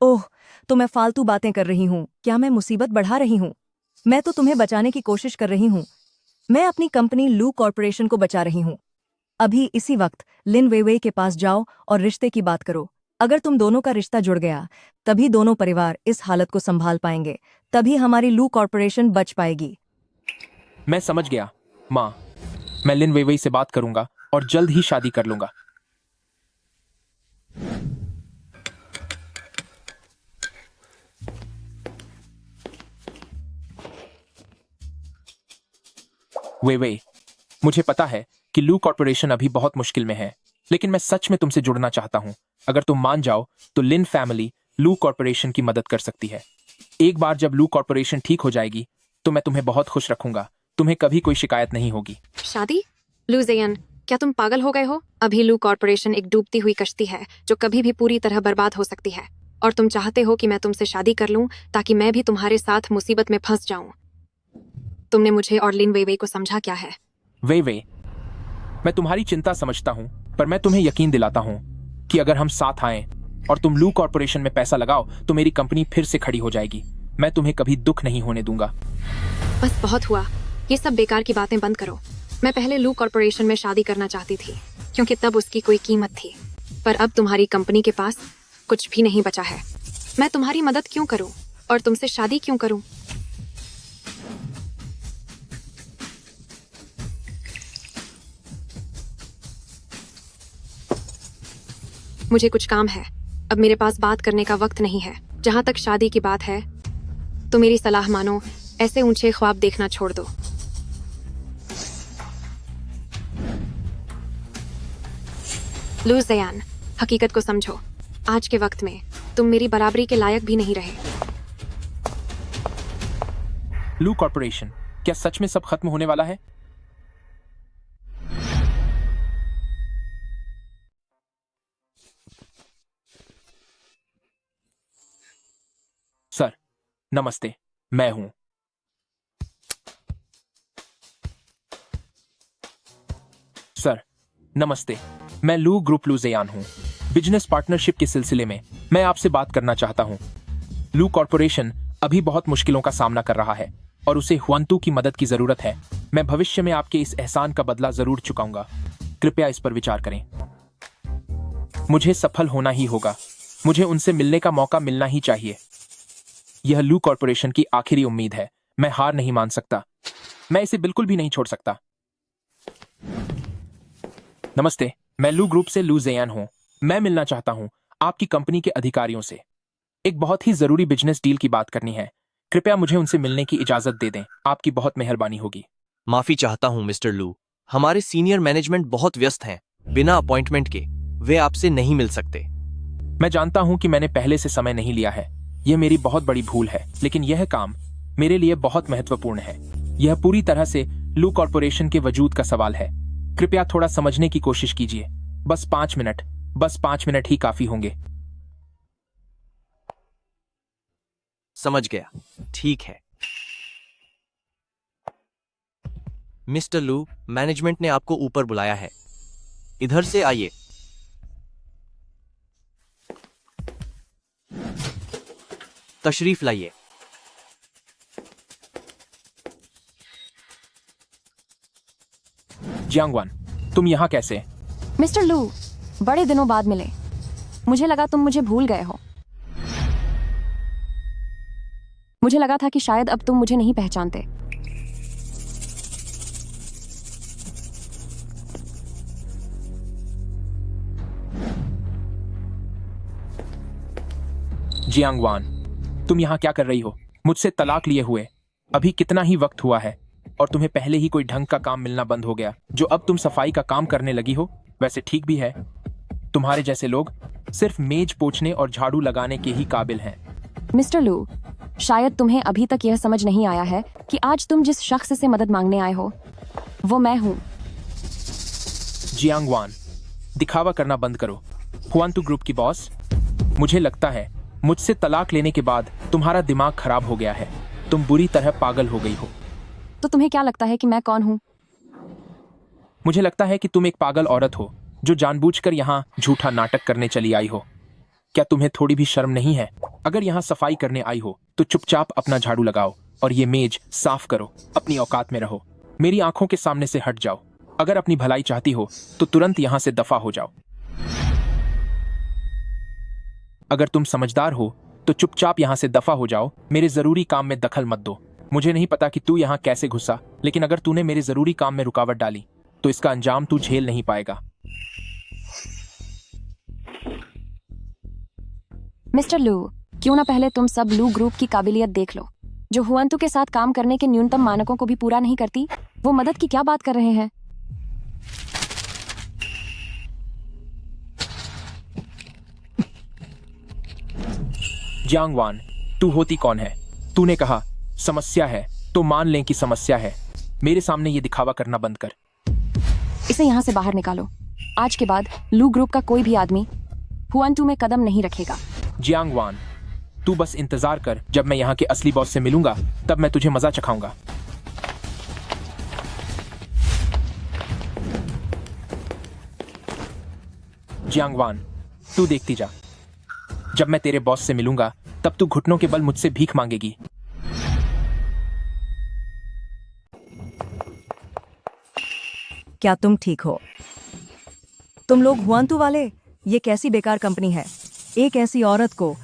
ओह, तो मैं फालतू बातें कर रही हूँ। क्या मैं मुसीबत बढ़ा रही हूँ? मैं तो तुम्हें बचाने की कोशिश कर रही हूँ। मैं अपनी कंपनी लू कॉर्पोरेशन को बचा रही हूँ। अभी इसी वक्त लिन वेइवेई के पास जाओ और रिश्ते की बात करो। अगर तुम दोनों का रिश्ता जुड़ गया, तभी दोनों परिवार इस हालत को संभाल पाएंगे। तभी हमारी लू कॉर्पोरेशन बच पाएगी। मैं समझ गया माँ। मैं लिन वेइवेई से बात करूंगा और जल्द ही शादी कर लूंगा। वेइवेई, मुझे पता है कि लू कॉर्पोरेशन अभी बहुत मुश्किल में है, लेकिन मैं सच में तुमसे जुड़ना चाहता हूं। अगर तुम मान जाओ तो लिन फैमिली लू कॉर्पोरेशन की मदद कर सकती है। एक बार जब लू कॉर्पोरेशन ठीक हो जाएगी तो मैं तुम्हें बहुत खुश रखूंगा। तुम्हें कभी कोई शिकायत नहीं होगी। शादी? लू ज़ेयन, क्या तुम पागल हो गए हो? अभी लू कॉर्पोरेशन एक डूबती हुई कश्ती है जो कभी भी पूरी तरह बर्बाद हो सकती है। और तुम चाहते हो कि मैं तुमसे शादी कर लूं ताकि मैं भी तुम्हारे साथ मुसीबत में फंस जाऊं। तुमने मुझे और लिन वेइवेई को समझा क्या है? वेइवेई, मैं तुम्हारी चिंता समझता हूं, पर मैं तुम्हें यकीन दिलाता हूं कि अगर हम साथ आएं और तुम लू कॉर्पोरेशन में पैसा लगाओ तो मेरी कंपनी फिर से खड़ी हो जाएगी। मैं तुम्हें कभी दुख नहीं होने दूंगा। बस बहुत हुआ। ये सब बेकार की बातें बंद करो। मैं पहले लू कॉर्पोरेशन में शादी करना चाहती थी क्योंकि तब उसकी कोई कीमत थी, पर अब तुम्हारी कंपनी के पास कुछ भी नहीं बचा है। मैं तुम्हारी मदद क्यों करूं और तुमसे शादी क्यों करूं? मुझे कुछ काम है। अब मेरे पास बात करने का वक्त नहीं है। जहां तक शादी की बात है तो मेरी सलाह मानो, ऐसे ऊंचे ख्वाब देखना छोड़ दो। लू ज़यान, हकीकत को समझो। आज के वक्त में तुम मेरी बराबरी के लायक भी नहीं रहे। लू कॉर्पोरेशन, क्या सच में सब खत्म होने वाला है? सर, नमस्ते, मैं हूं। सर, नमस्ते, मैं लू ग्रुप लू ज़यान हूं। बिजनेस पार्टनरशिप के सिलसिले में मैं आपसे बात करना चाहता हूं। लू कॉर्पोरेशन अभी बहुत मुश्किलों का सामना कर रहा है और उसे हुआंतू की मदद की जरूरत है। मैं भविष्य में आपके इस एहसान का बदला जरूर चुकाऊंगा। कृपया इस पर विचार करें। मुझे सफल होना ही होगा। मुझे उनसे मिलने का मौका मिलना ही चाहिए। यह लू कॉर्पोरेशन की आखिरी उम्मीद है। मैं हार नहीं मान सकता। मैं इसे बिल्कुल भी नहीं छोड़ सकता। नमस्ते, मैं लू ग्रुप से लू ज़यान हूं। मैं मिलना चाहता हूं आपकी कंपनी के अधिकारियों से। एक बहुत ही जरूरी बिजनेस डील की बात करनी है। कृपया मुझे उनसे मिलने की इजाजत दे दें। आपकी बहुत मेहरबानी होगी। माफी चाहता हूं मिस्टर लू, हमारे सीनियर मैनेजमेंट बहुत व्यस्त हैं। बिना अपॉइंटमेंट के वे आपसे नहीं मिल सकते। मैं जानता हूं कि मैंने पहले से समय नहीं लिया है। यह मेरी बहुत बड़ी भूल है, लेकिन यह काम मेरे लिए बहुत महत्वपूर्ण है। यह पूरी तरह से लू कॉर्पोरेशन के वजूद का सवाल है। कृपया थोड़ा समझने की कोशिश कीजिए। बस 5 मिनट ही काफी होंगे। समझ गया, ठीक है। मिस्टर लू, मैनेजमेंट ने आपको ऊपर बुलाया है। इधर से आइए। तशरीफ लाइए। जियांगवान, तुम यहाँ कैसे? मिस्टर लू, बड़े दिनों बाद मिले। मुझे लगा तुम मुझे भूल गए हो। मुझे लगा था कि शायद अब तुम मुझे नहीं पहचानते। जियांगवान, तुम यहाँ क्या कर रही हो? मुझसे तलाक लिए हुए अभी कितना ही वक्त हुआ है और तुम्हें पहले ही कोई ढंग का काम मिलना बंद हो गया, जो अब तुम सफाई का काम करने लगी हो। वैसे ठीक भी है, तुम्हारे जैसे लोग सिर्फ मेज पोंछने और झाड़ू लगाने के ही काबिल हैं। मिस्टर लू, शायद तुम्हें अभी तक यह समझ नहीं आया है कि आज तुम जिस शख्स से मदद मांगने आए हो वो मैं हूं। जियांगवान, दिखावा करना बंद करो। हुआंतू ग्रुप की बॉस, मुझे लगता है मुझसे तलाक लेने के बाद तुम्हारा दिमाग खराब हो गया है। तुम बुरी तरह पागल हो गई हो। तो तुम्हें क्या लगता है कि मैं कौन हूं? मुझे लगता है कि तुम एक पागल औरत हो जो जानबूझकर यहाँ झूठा नाटक करने चली आई हो। क्या तुम्हें थोड़ी भी शर्म नहीं है? अगर यहाँ सफाई करने आई हो तो चुपचाप अपना झाड़ू लगाओ और ये मेज साफ करो। अपनी औकात में रहो। मेरी आंखों के सामने से हट जाओ। अगर अपनी भलाई चाहती हो तो तुरंत यहाँ से दफा हो जाओ। अगर तुम समझदार हो तो चुपचाप यहाँ से दफा हो जाओ। मेरे जरूरी काम में दखल मत दो। मुझे नहीं पता कि तू यहाँ कैसे घुसा, लेकिन अगर तूने मेरे जरूरी काम में रुकावट डाली तो इसका अंजाम तू झेल नहीं पाएगा। मिस्टर लू, क्यों ना पहले तुम सब लू ग्रुप की काबिलियत देख लो, जो हुआंतू के साथ काम करने के न्यूनतम मानकों को भी पूरा नहीं करती। वो मदद की क्या बात कर रहे हैं? जियांगवान, तू होती कौन है? तूने कहा समस्या है तो मान लें कि समस्या है। मेरे सामने ये दिखावा करना बंद कर। इसे यहाँ से बाहर निकालो। आज के बाद लू ग्रुप का कोई भी आदमी हुआंतू में कदम नहीं रखेगा। जियांगवान, तू बस इंतजार कर। जब मैं यहाँ के असली बॉस से मिलूंगा तब मैं तुझे मजा चखाऊंगा। जियांगवान, तू देखती जा। जब मैं तेरे बॉस से मिलूंगा तब तू घुटनों के बल मुझसे भीख मांगेगी। क्या तुम ठीक हो? तुम लोग हुआंतू वाले ये कैसी बेकार कंपनी है। एक ऐसी औरत को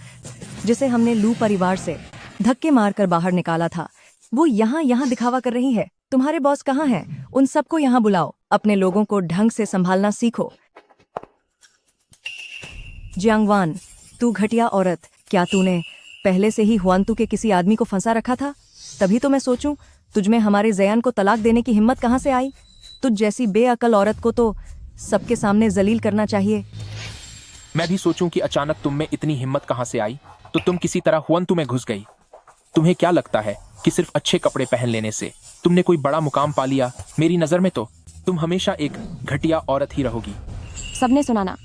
जिसे हमने लू परिवार से धक्के मारकर बाहर निकाला था, वो यहाँ दिखावा कर रही है। तुम्हारे बॉस कहाँ हैं? उन सबको यहाँ बुलाओ। अपने लोगों को ढंग से संभालना सीखो। जियांगवान, तू घटिया औरत, क्या तूने पहले से ही हुआंतू के किसी आदमी को फंसा रखा था? तभी तो मैं सोचूं तुझमें हमारे जयान को तलाक देने की हिम्मत कहाँ से आई? तुझ जैसी बेअकल औरत को तो सबके सामने जलील करना चाहिए। मैं भी सोचूं कि अचानक तुम में इतनी हिम्मत कहाँ से आई, तो तुम किसी तरह हुआंतू में घुस गई। तुम्हें क्या लगता है कि सिर्फ अच्छे कपड़े पहन लेने से तुमने कोई बड़ा मुकाम पा लिया? मेरी नजर में तो तुम हमेशा एक घटिया औरत ही रहोगी। सबने सुना ना?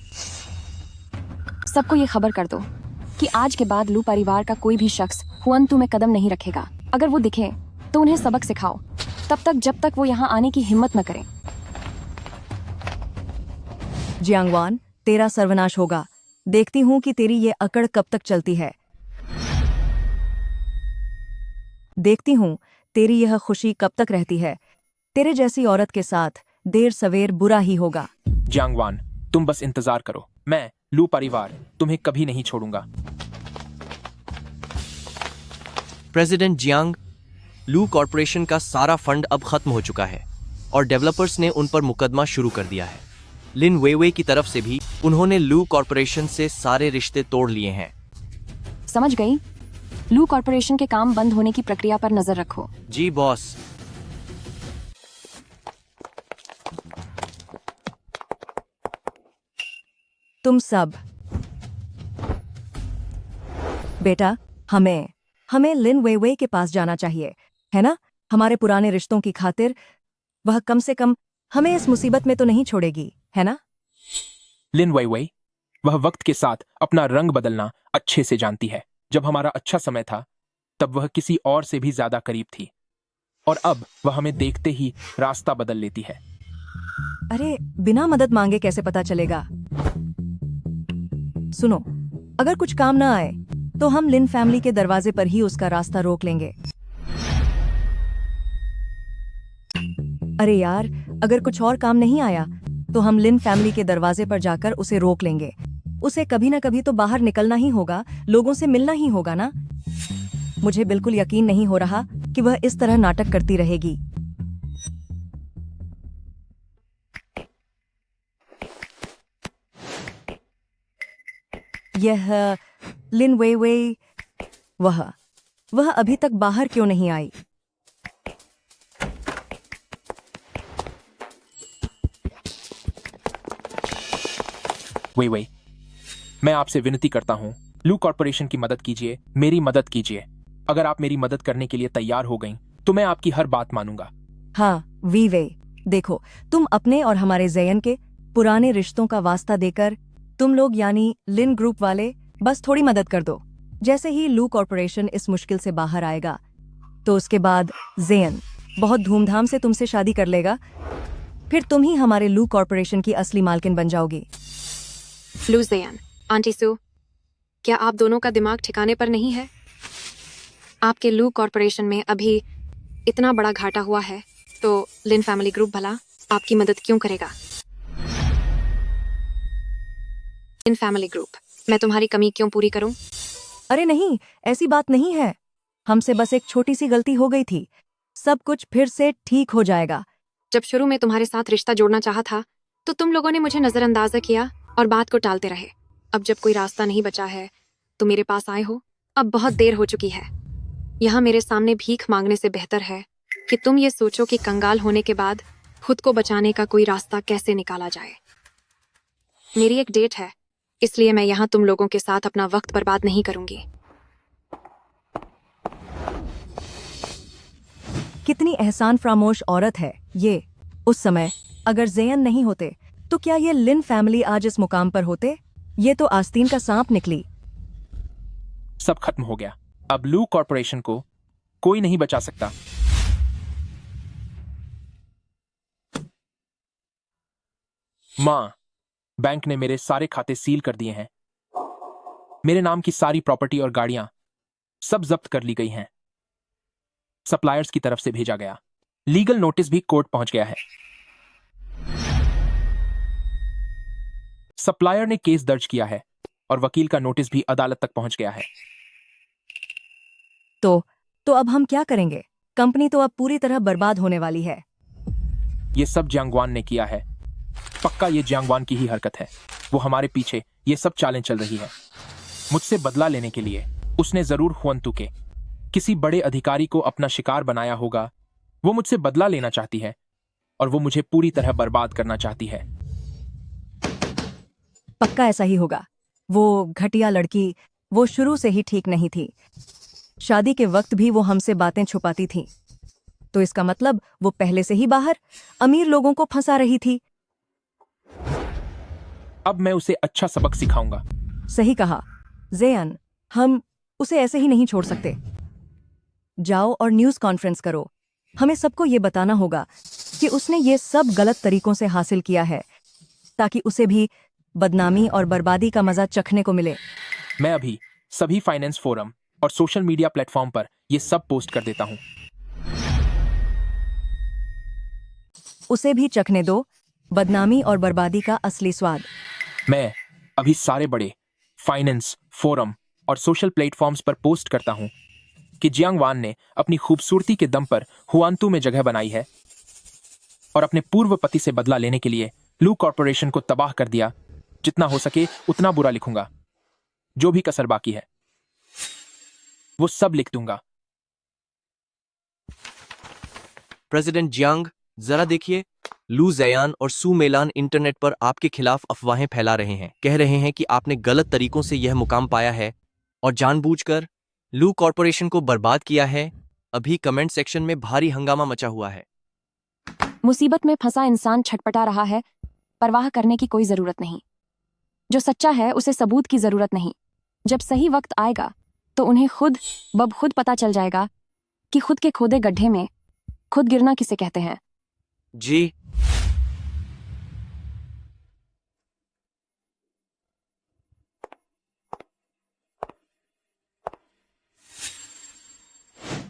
सबको ये खबर कर दो कि आज के बाद लू परिवार का कोई भी शख्स हुआंतू में कदम नहीं रखेगा। अगर वो दिखे तो उन्हें सबक सिखाओ, तब तक जब तक वो यहाँ आने की हिम्मत न करें। जियांगवान, तेरा सर्वनाश होगा। देखती हूँ कि तेरी ये अकड़ कब तक चलती है। देखती हूँ तेरी यह खुशी कब तक रहती है। तेरे जैसी औरत के साथ देर सवेर बुरा ही होगा। जियांगवान, तुम बस इंतजार करो। मैं लू परिवार तुम्हें कभी नहीं छोड़ूंगा। प्रेसिडेंट जियांग, लू कॉरपोरेशन का सारा फंड अब खत्म हो चुका है और डेवलपर्स ने उन पर मुकदमा शुरू कर दिया है। लिन वेवे की तरफ से भी उन्होंने लू कॉरपोरेशन से सारे रिश्ते तोड़ लिए हैं। समझ गई? लू कॉरपोरेशन के काम बंद होने की प्रक्रिया पर नजर रखो। जी बॉस। तुम सब बेटा, हमें लिन वेवे के पास जाना चाहिए, है ना? हमारे पुराने रिश्तों की खातिर वह कम से कम हमें इस मुसीबत में तो नहीं छोड़ेगी, है ना? लिन वेइवेई, वह वक्त के साथ अपना रंग बदलना अच्छे से जानती है। जब हमारा अच्छा समय था तब वह किसी और से भी ज्यादा करीब थी, और अब वह हमें देखते ही रास्ता बदल लेती है। अरे, बिना मदद मांगे कैसे पता चलेगा? सुनो, अगर कुछ काम ना आए तो हम लिन फैमिली के दरवाजे पर ही उसका रास्ता रोक लेंगे। अरे यार, अगर कुछ और काम नहीं आया तो हम लिन फैमिली के दरवाजे पर जाकर उसे रोक लेंगे। उसे कभी ना कभी तो बाहर निकलना ही होगा, लोगों से मिलना ही होगा ना? मुझे बिल्कुल यकीन नहीं हो रहा कि वह इस तरह नाटक करती रहेगी। यह लिन वेइवे, वह अभी तक बाहर क्यों नहीं आई? वेइवेई, मैं आपसे विनती करता हूँ, लू कॉरपोरेशन की मदद कीजिए, मेरी मदद कीजिए। अगर आप मेरी मदद करने के लिए तैयार हो गईं, तो मैं आपकी हर बात मानूंगा। हाँ वीवे, देखो, तुम अपने और हमारे जयन के पुराने रिश्तों का वास्ता देकर तुम लोग यानी लिन ग्रुप वाले बस थोड़ी मदद कर दो। जैसे ही लू कॉरपोरेशन इस मुश्किल से बाहर आएगा तो उसके बाद जयन बहुत धूमधाम से तुमसे शादी कर लेगा। फिर तुम ही हमारे लू कॉरपोरेशन की असली मालकिन बन जाओगी। लू जयान, आंटी सू, क्या आप दोनों का दिमाग ठिकाने पर नहीं है? आपके लू कॉरपोरेशन में अभी इतना बड़ा घाटा हुआ है तो लिन फैमिली ग्रुप भला आपकी मदद क्यों करेगा? लिन फैमिली ग्रुप, मैं तुम्हारी कमी क्यों पूरी करूं? अरे नहीं, ऐसी बात नहीं है। हमसे बस एक छोटी सी गलती हो गई थी। सब कुछ फिर से ठीक हो जाएगा। जब शुरू में तुम्हारे साथ रिश्ता जोड़ना चाहा था तो तुम लोगों ने मुझे नजरअंदाजा किया और बात को टालते रहे। अब जब कोई रास्ता नहीं बचा है तो मेरे पास आए हो। अब बहुत देर हो चुकी है। यहाँ मेरे सामने भीख मांगने से बेहतर है कि तुम ये सोचो कि कंगाल होने के बाद खुद को बचाने का कोई रास्ता कैसे निकाला जाए। मेरी एक डेट है, इसलिए मैं यहाँ तुम लोगों के साथ अपना वक्त बर्बाद नहीं करूंगी। कितनी एहसान फरामोश औरत है ये। उस समय अगर जयन नहीं होते तो क्या ये लिन फैमिली आज इस मुकाम पर होते? ये तो आस्तीन का सांप निकली। सब खत्म हो गया। अब लू कॉरपोरेशन को कोई नहीं बचा सकता। मां, बैंक ने मेरे सारे खाते सील कर दिए हैं। मेरे नाम की सारी प्रॉपर्टी और गाड़ियां सब जब्त कर ली गई हैं। सप्लायर्स की तरफ से भेजा गया लीगल नोटिस भी कोर्ट पहुंच गया है। सप्लायर ने केस दर्ज किया है और वकील का नोटिस भी अदालत तक पहुंच गया है। तो अब हम क्या करेंगे? कंपनी तो अब पूरी तरह बर्बाद होने वाली है। ये सब जियांगवान ने किया है। पक्का ये जियांगवान की ही हरकत है। वो हमारे पीछे ये सब चालें चल रही है। मुझसे बदला लेने के लिए उसने जरूर हुआंतू के किसी बड़े अधिकारी को अपना शिकार बनाया होगा। वो मुझसे बदला लेना चाहती है और वो मुझे पूरी तरह बर्बाद करना चाहती है। पक्का ऐसा ही होगा। वो घटिया लड़की, वो शुरू से ही ठीक नहीं थी। शादी के वक्त भी वो हमसे बातें छुपाती थी। तो इसका मतलब वो पहले से ही बाहर अमीर लोगों को फंसा रही थी। अब मैं उसे अच्छा सबक सिखाऊंगा। सही कहा ज़ेयन, हम उसे ऐसे ही नहीं छोड़ सकते। जाओ और न्यूज़ कॉन्फ्रेंस करो। हमें सबको ये बताना होगा कि उसने ये सब गलत तरीकों से हासिल किया है, ताकि उसे भी बदनामी और बर्बादी का मजा चखने को मिले। मैं अभी सभी फाइनेंस फोरम और सोशल मीडिया प्लेटफॉर्म पर ये सब पोस्ट कर देता हूँ। उसे भी चखने दो बदनामी और बर्बादी का असली स्वाद। मैं अभी सारे बड़े फाइनेंस फोरम और सोशल प्लेटफॉर्म्स पर पोस्ट करता हूँ कि जियांगवान ने अपनी खूबसूरती के दम पर हुआंतू में जगह बनाई है और अपने पूर्व पति से बदला लेने के लिए लू कॉर्पोरेशन को तबाह कर दिया। जितना हो सके उतना बुरा लिखूंगा। जो भी कसर बाकी है वो सब लिख दूंगा। प्रेसिडेंट जियांग, जरा देखिए, लू जयान और सू मेलान इंटरनेट पर आपके खिलाफ अफवाहें फैला रहे हैं। कह रहे हैं कि आपने गलत तरीकों से यह मुकाम पाया है और जानबूझकर लू कॉर्पोरेशन को बर्बाद किया है। अभी कमेंट सेक्शन में भारी हंगामा मचा हुआ है। मुसीबत में फंसा इंसान छटपटा रहा है। परवाह करने की कोई जरूरत नहीं। जो सच्चा है उसे सबूत की जरूरत नहीं। जब सही वक्त आएगा तो उन्हें खुद ब खुद पता चल जाएगा कि खुद के खोदे गड्ढे में खुद गिरना किसे कहते हैं। जी,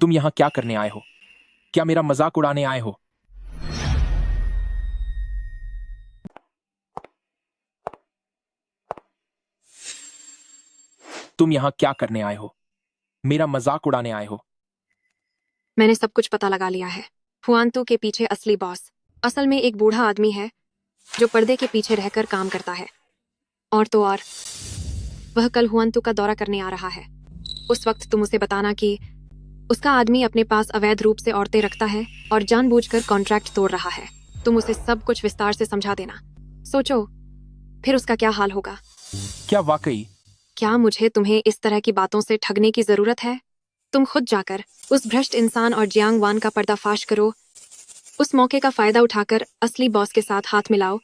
तुम यहां क्या करने आए हो? क्या मेरा मजाक उड़ाने आए हो? तुम यहां क्या करने आए हो? मेरा मजाक उड़ाने आए हो? मैंने सब कुछ पता लगा लिया है। हुआंतू के पीछे असली बॉस असल में एक बूढ़ा आदमी है जो पर्दे के पीछे रहकर काम करता है। और तो और वह कल हुआंतू का दौरा करने आ रहा है। उस वक्त तुम उसे बताना कि उसका आदमी अपने पास अवैध रूप से औरतें रखता है और जानबूझकर कॉन्ट्रैक्ट तोड़ रहा है। तुम उसे सब कुछ विस्तार से समझा देना। सोचो फिर उसका क्या हाल होगा। क्या वाकई? क्या मुझे तुम्हें इस तरह की बातों से ठगने की जरूरत है? तुम खुद जाकर उस भ्रष्ट इंसान और जियांगवान का पर्दाफाश करो। उस मौके का फायदा उठाकर असली बॉस के साथ हाथ मिलाओ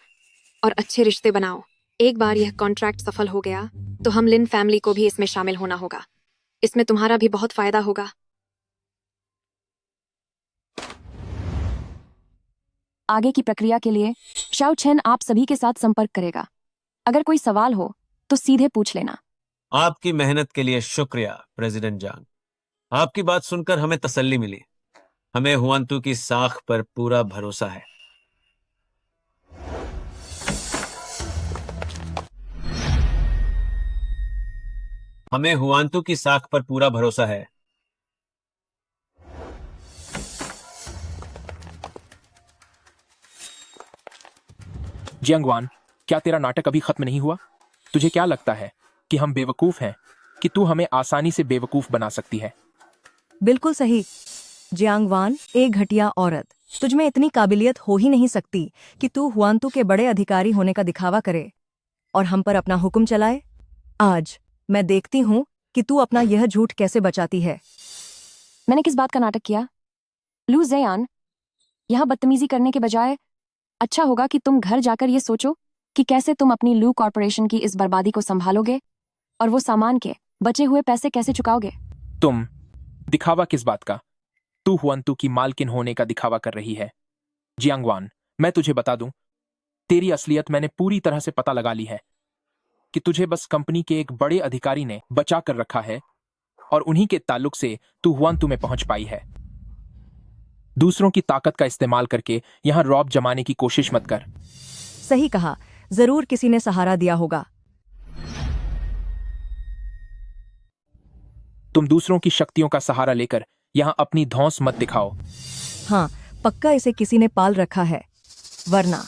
और अच्छे रिश्ते बनाओ। एक बार यह कॉन्ट्रैक्ट सफल हो गया तो हम लिन फैमिली को भी इसमें शामिल होना होगा। इसमें तुम्हारा भी बहुत फायदा होगा। आगे की प्रक्रिया के लिए शाओ चेन आप सभी के साथ संपर्क करेगा। अगर कोई सवाल हो तो सीधे पूछ लेना। आपकी मेहनत के लिए शुक्रिया प्रेसिडेंट जांग। आपकी बात सुनकर हमें तसल्ली मिली। हमें हुआंतू की साख पर पूरा भरोसा है। हमें हुआंतू की साख पर पूरा भरोसा है। जियांगवान, क्या तेरा नाटक अभी खत्म नहीं हुआ? तुझे क्या लगता है कि हम बेवकूफ हैं कि तू हमें आसानी से बेवकूफ बना सकती है? बिल्कुल सही जियांगवान, एक घटिया औरत। तुझमें इतनी काबिलियत हो ही नहीं सकती कि तू हुआंतू के बड़े अधिकारी होने का दिखावा करे और हम पर अपना हुक्म चलाए। आज मैं देखती हूँ कि तू अपना यह झूठ कैसे बचाती है। मैंने किस बात का नाटक किया? लू ज़ेयान, यहाँ बदतमीजी करने के बजाय अच्छा होगा कि तुम घर जाकर ये सोचो कि कैसे तुम अपनी लू कॉर्पोरेशन की इस बर्बादी को संभालोगे और वो सामान के बचे हुए पैसे कैसे चुकाओगे। तुम दिखावा किस बात का? तू हुआंतू की मालकिन होने का दिखावा कर रही है। जियांगवान, मैं तुझे बता दूं, तेरी असलियत मैंने पूरी तरह से पता लगा ली है कि तुझे बस कंपनी के एक बड़े अधिकारी ने बचा कर रखा है और उन्हीं के ताल्लुक से तू हुआंतू में पहुंच पाई है। दूसरों की ताकत का इस्तेमाल करके यहां रौब जमाने की कोशिश मत कर। सही कहा जरूर किसी ने सहारा दिया होगा। तुम दूसरों की शक्तियों का सहारा लेकर यहाँ अपनी धौंस मत दिखाओ। हाँ, पक्का इसे किसी ने पाल रखा है, वरना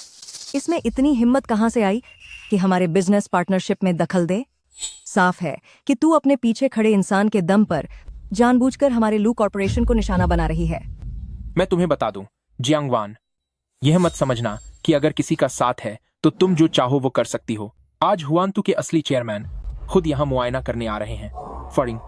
इसमें इतनी हिम्मत कहाँ से आई कि हमारे बिजनेस पार्टनरशिप में दखल दे। साफ है कि तू अपने पीछे खड़े इंसान के दम पर जानबूझकर हमारे लू कॉर्पोरेशन को निशाना बना रही है। मैं तुम्हें बता दूं, जियांग वान, यह मत समझना कि अगर किसी का साथ है तो तुम जो चाहो वो कर सकती हो। आज हुआनतू के असली चेयरमैन खुद यहाँ मुआयना करने आ रहे हैं। फरिंग,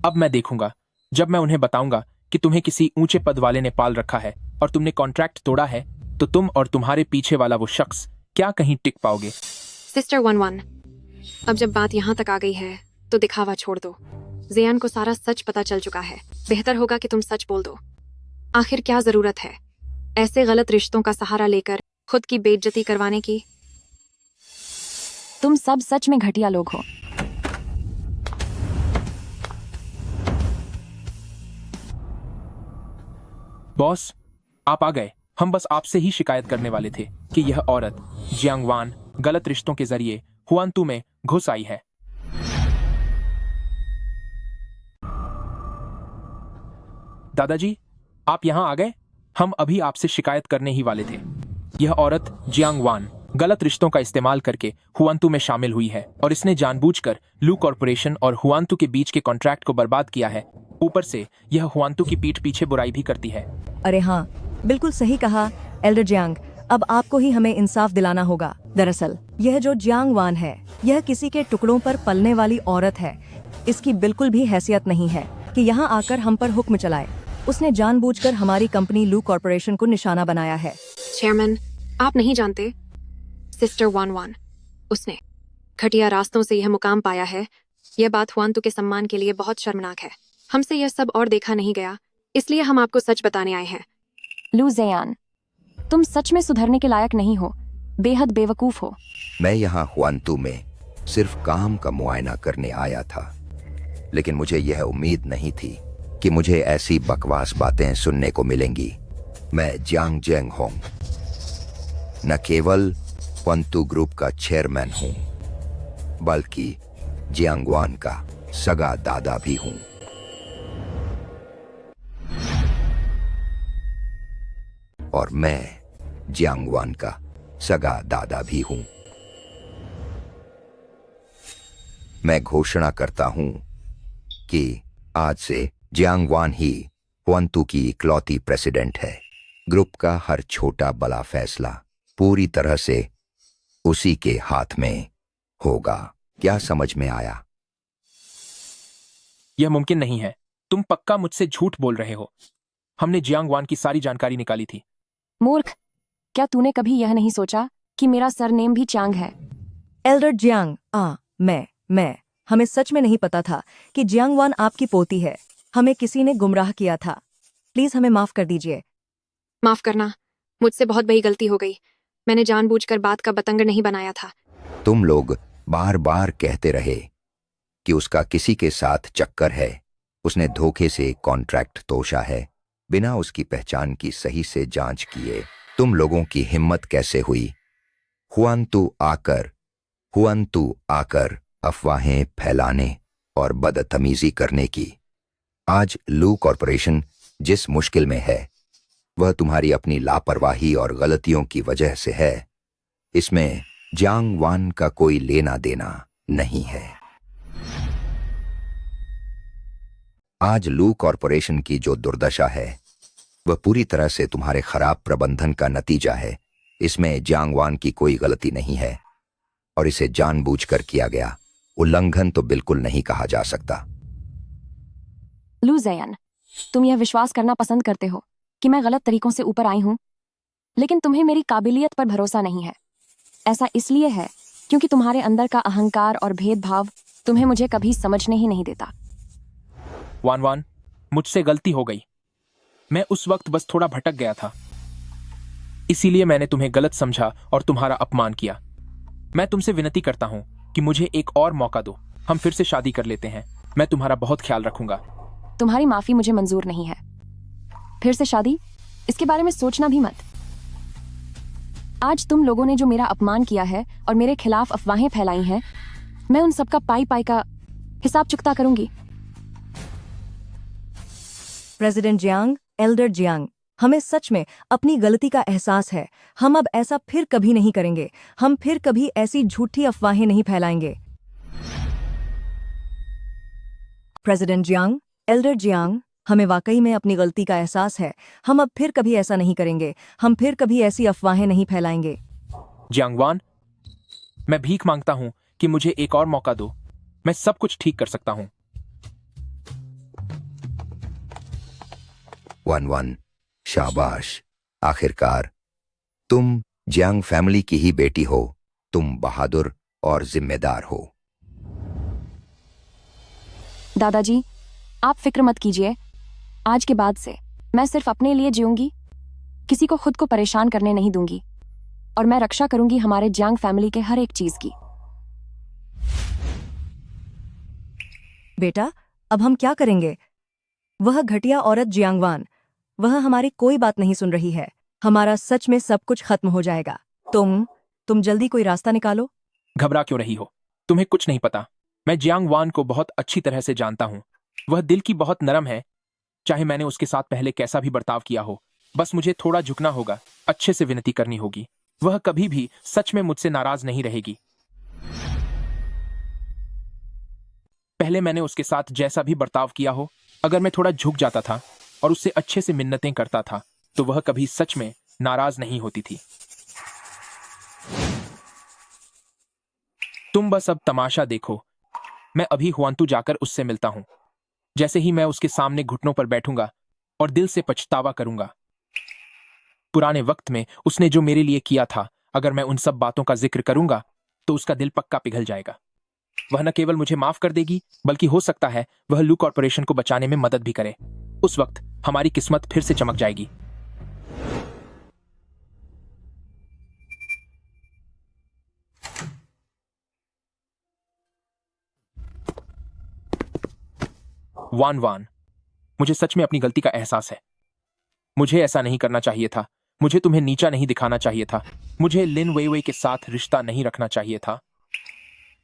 अब मैं देखूंगा, जब मैं उन्हें बताऊंगा कि तुम्हें किसी ऊंचे पद वाले ने पाल रखा है और तुमने कॉन्ट्रैक्ट तोड़ा है, तो तुम और तुम्हारे पीछे वाला वो शख्स क्या कहीं टिक पाओगे। सिस्टर 11, अब जब बात यहाँ तक आ गई है तो दिखावा छोड़ दो। जियान को सारा सच पता चल चुका है। बेहतर होगा कि तुम सच बोल दो। आखिर क्या जरूरत है ऐसे गलत रिश्तों का सहारा लेकर खुद की बेइज्जती करवाने की। तुम सब सच में घटिया लोग हो। बॉस, आप आ गए। हम बस आपसे ही शिकायत करने वाले थे कि यह औरत जियांग वान गलत रिश्तों के जरिए हुआनतू में घुस आई है। दादाजी, आप यहाँ आ गए। हम अभी आपसे शिकायत करने ही वाले थे। यह औरत जियांग वान गलत रिश्तों का इस्तेमाल करके हुआनतू में शामिल हुई है और इसने जानबूझकर लू कॉर्पोरेशन और हुआनतू के बीच के कॉन्ट्रैक्ट को बर्बाद किया है। ऊपर से यह हुआनतू की पीठ पीछे बुराई भी करती है। अरे हाँ, बिल्कुल सही कहा एल्डर जियांग। अब आपको ही हमें इंसाफ दिलाना होगा। दरअसल यह जो जियांग वान है, यह किसी के टुकड़ों पर पलने वाली औरत है। इसकी बिल्कुल भी हैसियत नहीं है कि यहाँ आकर हम पर हुक्म चलाए। उसने जानबूझकर हमारी कंपनी लू कॉर्पोरेशन को निशाना बनाया है। चेयरमैन, आप नहीं जानते, सिस्टर 11, उसने घटिया रास्तों से यह मुकाम पाया है। यह बात हुआनतू के सम्मान के लिए बहुत शर्मनाक है। हमसे यह सब और देखा नहीं गया, इसलिए हम आपको सच बताने आए हैं। लू ज़ेयान, तुम सच में सुधरने के लायक नहीं हो, बेहद बेवकूफ हो। मैं यहाँ हुआनतू में सिर्फ काम का मुआयना करने आया था, लेकिन मुझे यह उम्मीद नहीं थी कि मुझे ऐसी बकवास बातें सुनने को मिलेंगी। मैं जियांग जेंग होंग न केवल हुआनतू ग्रुप का चेयरमैन हूँ, बल्कि जियांग वान का सगा दादा भी हूँ। और मैं जियांग वान का सगा दादा भी हूं। मैं घोषणा करता हूं कि आज से जियांग वान ही हुआनतू की इकलौती प्रेसिडेंट है। ग्रुप का हर छोटा बड़ा फैसला पूरी तरह से उसी के हाथ में होगा। क्या समझ में आया? यह मुमकिन नहीं है। तुम पक्का मुझसे झूठ बोल रहे हो। हमने जियांग वान की सारी जानकारी निकाली थी। मूर्ख, क्या तूने कभी यह नहीं सोचा कि मेरा सरनेम भी चांग है? एल्डर जियांग, मैं हमें सच में नहीं पता था कि जियांग वान आपकी पोती है। हमें किसी ने गुमराह किया था। प्लीज हमें माफ कर दीजिए। माफ करना, मुझसे बहुत बड़ी गलती हो गई। मैंने जानबूझकर बात का बतंगड़ नहीं बनाया था। तुम लोग बार बार कहते रहे कि उसका किसी के साथ चक्कर है, उसने धोखे से कॉन्ट्रैक्ट तोड़ा है बिना उसकी पहचान की सही से जांच किए। तुम लोगों की हिम्मत कैसे हुई हुआनतू आकर अफवाहें फैलाने और बदतमीजी करने की? आज लू कॉर्पोरेशन जिस मुश्किल में है वह तुम्हारी अपनी लापरवाही और गलतियों की वजह से है। इसमें जियांग वान का कोई लेना देना नहीं है। आज लू कॉर्पोरेशन की जो दुर्दशा है वह पूरी तरह से तुम्हारे खराब प्रबंधन का नतीजा है। इसमें जियांग वान की कोई गलती नहीं है और इसे जानबूझकर किया गया उल्लंघन तो बिल्कुल नहीं कहा जा सकता। लू ज़ेयान, तुम यह विश्वास करना पसंद करते हो कि मैं गलत तरीकों से ऊपर आई हूं, लेकिन तुम्हें मेरी काबिलियत पर भरोसा नहीं है। ऐसा इसलिए है क्योंकि तुम्हारे अंदर का अहंकार और भेदभाव तुम्हें मुझे कभी समझने ही नहीं देता। वान, मुझसे गलती हो गई। मैं उस वक्त बस थोड़ा भटक गया था, इसीलिए मैंने तुम्हें गलत समझा और तुम्हारा अपमान किया। मैं तुमसे विनती करता हूं कि मुझे एक और मौका दो। हम फिर से शादी कर लेते हैं। मैं तुम्हारा बहुत ख्याल रखूंगा। तुम्हारी माफी मुझे मंजूर नहीं है। फिर से शादी? इसके बारे में सोचना भी मत। आज तुम लोगों ने जो मेरा अपमान किया है और मेरे खिलाफ अफवाहें फैलाई हैं, मैं उन सबका पाई पाई का हिसाब चुकता करूंगी। प्रेसिडेंट जियांग, एल्डर जियांग, हमें सच में अपनी गलती का एहसास है। हम अब ऐसा फिर कभी नहीं करेंगे। हम फिर कभी ऐसी झूठी अफवाहें नहीं फैलाएंगे। प्रेसिडेंट जियांग, एल्डर जियांग, हमें वाकई में अपनी गलती का एहसास है। हम अब फिर कभी ऐसा नहीं करेंगे। हम फिर कभी ऐसी अफवाहें नहीं फैलाएंगे। जियांगवान, मैं भीख मांगता हूं कि मुझे एक और मौका दो। मैं सब कुछ ठीक कर सकता हूं। 1-1, शाबाश। आखिरकार तुम जियांग फैमिली की ही बेटी हो। तुम बहादुर और जिम्मेदार हो। दादाजी, आप फिक्र मत कीजिए। आज के बाद से मैं सिर्फ अपने लिए जीऊंगी, किसी को खुद को परेशान करने नहीं दूंगी, और मैं रक्षा करूंगी हमारे जियांग फैमिली के हर एक चीज की। बेटा, अब हम क्या करेंगे? वह घटिया औरत जियांगवान, वह हमारी कोई बात नहीं सुन रही है। हमारा सच में सब कुछ खत्म हो जाएगा। तुम जल्दी कोई रास्ता निकालो। घबरा क्यों रही हो? तुम्हें कुछ नहीं पता। मैं जियांगवान को बहुत अच्छी तरह से जानता हूं। वह दिल की बहुत नरम है। चाहे मैंने उसके साथ पहले कैसा भी बर्ताव किया हो, बस मुझे थोड़ा झुकना होगा, अच्छे से विनती करनी होगी। वह कभी भी सच में मुझसे नाराज नहीं रहेगी। पहले मैंने उसके साथ जैसा भी बर्ताव किया हो, अगर मैं थोड़ा झुक जाता था और उससे अच्छे से मिन्नतें करता था, तो वह कभी सच में नाराज नहीं होती थी। तुम बस अब तमाशा देखो। मैं अभी हुआंतू जाकर उससे मिलता हूं। जैसे ही मैं उसके सामने घुटनों पर बैठूंगा और दिल से पछतावा करूंगा। पुराने वक्त में उसने जो मेरे लिए किया था, अगर मैं उन सब बातों का जिक्र करूंगा तो उसका दिल पक्का पिघल जाएगा। वह न केवल मुझे माफ कर देगी, बल्कि हो सकता है वह लू कॉर्पोरेशन को बचाने में मदद भी करे। उस वक्त हमारी किस्मत फिर से चमक जाएगी। वान, मुझे सच में अपनी गलती का एहसास है। मुझे ऐसा नहीं करना चाहिए था। मुझे तुम्हें नीचा नहीं दिखाना चाहिए था। मुझे लिन वेइवेई के साथ रिश्ता नहीं रखना चाहिए था,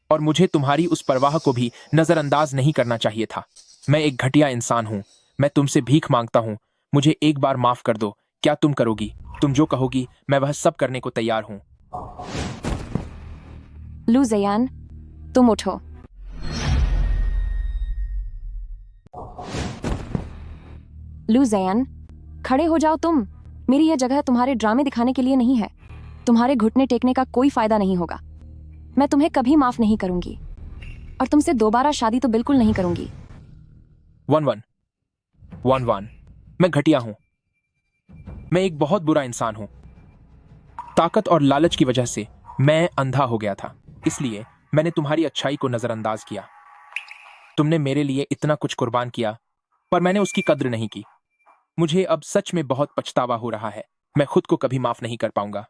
और मुझे तुम्हारी उस परवाह को भी नजरअंदाज नहीं करना चाहिए था। मैं एक घटिया इंसान हूं। मैं तुमसे भीख मांगता हूं। मुझे एक बार माफ कर दो। क्या तुम करोगी? तुम जो कहोगी मैं वह सब करने को तैयार हूं। लू ज़ेयान, तुम उठो। लू ज़ेयान, खड़े हो जाओ तुम। मेरी यह जगह तुम्हारे ड्रामे दिखाने के लिए नहीं है। तुम्हारे घुटने टेकने का कोई फायदा नहीं होगा। मैं तुम्हें कभी माफ नहीं करूंगी, और तुमसे दोबारा शादी तो बिल्कुल नहीं करूंगी। 1-1, मैं घटिया हूं। मैं एक बहुत बुरा इंसान हूं। ताकत और लालच की वजह से मैं अंधा हो गया था। इसलिए मैंने तुम्हारी अच्छाई को नजरअंदाज किया। तुमने मेरे लिए इतना कुछ कुर्बान किया, पर मैंने उसकी कद्र नहीं की। मुझे अब सच में बहुत पछतावा हो रहा है। मैं खुद को कभी माफ नहीं कर पाऊंगा।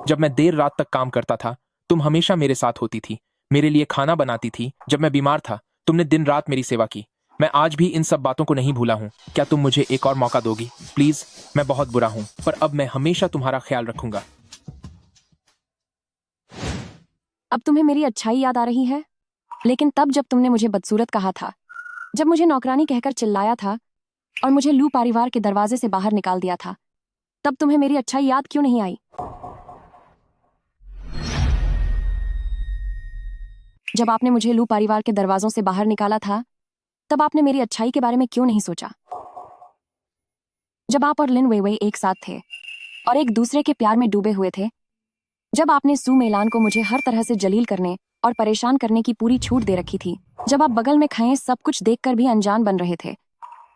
जब मैं देर रात तक काम करता था, तुम हमेशा मेरे साथ होती थी, मेरे लिए खाना बनाती थी। जब मैं बीमार था, तुमने दिन रात मेरी सेवा की। मैं आज भी इन सब बातों को नहीं भूला हूं। क्या तुम मुझे एक और मौका दोगी? प्लीज। मैं बहुत बुरा हूं, पर अब मैं हमेशा तुम्हारा ख्याल रखूंगा। अब तुम्हें मेरी अच्छाई याद आ रही है? लेकिन तब जब तुमने मुझे बदसूरत कहा था, जब मुझे नौकरानी कहकर चिल्लाया था और मुझे लू परिवार के दरवाजे से बाहर निकाल दिया था, तब तुम्हें मेरी अच्छाई याद क्यों नहीं आई? जब आपने मुझे लू परिवार के दरवाजों से बाहर निकाला था, तब आपने मेरी अच्छाई के बारे में क्यों नहीं सोचा? जब आप और लिन वेइवेई एक साथ थे और एक दूसरे के प्यार में डूबे हुए थे, जब आपने सू मेलान को मुझे हर तरह से जलील करने और परेशान करने की पूरी छूट दे रखी थी, जब आप बगल में खड़े सब कुछ देखकर भी अनजान बन रहे थे,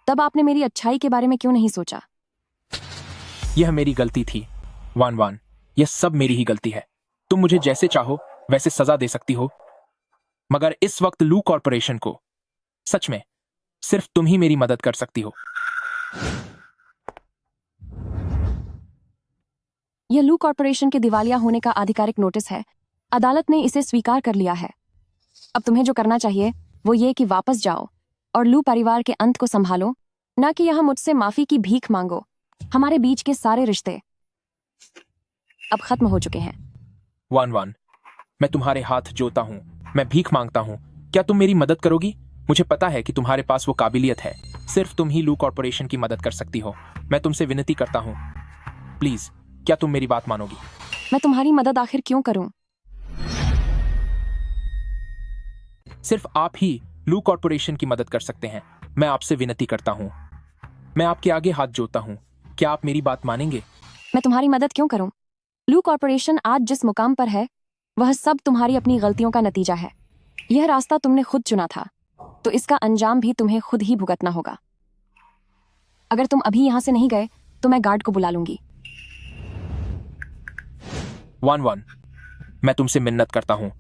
तब आपने मेरी अच्छाई के बारे में क्यों नहीं सोचा? यह मेरी गलती थी वान। यह सब मेरी ही गलती है। तुम मुझे जैसे चाहो वैसे सजा दे सकती हो, मगर इस वक्त लू कॉर्पोरेशन को सच में सिर्फ तुम ही मेरी मदद कर सकती हो। यह लू कॉर्पोरेशन के दिवालिया होने का आधिकारिक नोटिस है। अदालत ने इसे स्वीकार कर लिया है। अब तुम्हें जो करना चाहिए वो ये कि वापस जाओ और लू परिवार के अंत को संभालो, ना कि यहाँ मुझसे माफी की भीख मांगो। हमारे बीच के सारे रिश्ते अब खत्म हो चुके हैं। वन वन, मैं तुम्हारे हाथ जोता हूँ, मैं भीख मांगता हूँ, क्या तुम मेरी मदद करोगी? मुझे पता है कि तुम्हारे पास वो काबिलियत है, सिर्फ तुम ही लू कॉर्पोरेशन की मदद कर सकती हो। मैं तुमसे विनती करता हूँ, प्लीज, क्या तुम मेरी बात मानोगी? मैं तुम्हारी मदद आखिर क्यों करूं? सिर्फ आप ही लू कॉर्पोरेशन की मदद कर सकते हैं। मैं आपसे विनती करता हूँ, मैं आपके आगे हाथ जोड़ता हूँ, क्या आप मेरी बात मानेंगे? मैं तुम्हारी मदद क्यों करूं? लू कॉर्पोरेशन आज जिस मुकाम पर है वह सब तुम्हारी अपनी गलतियों का नतीजा है। यह रास्ता तुमने खुद चुना था, तो इसका अंजाम भी तुम्हें खुद ही भुगतना होगा। अगर तुम अभी यहां से नहीं गए तो मैं गार्ड को बुला लूंगी। वन वन, मैं तुमसे मिन्नत करता हूँ,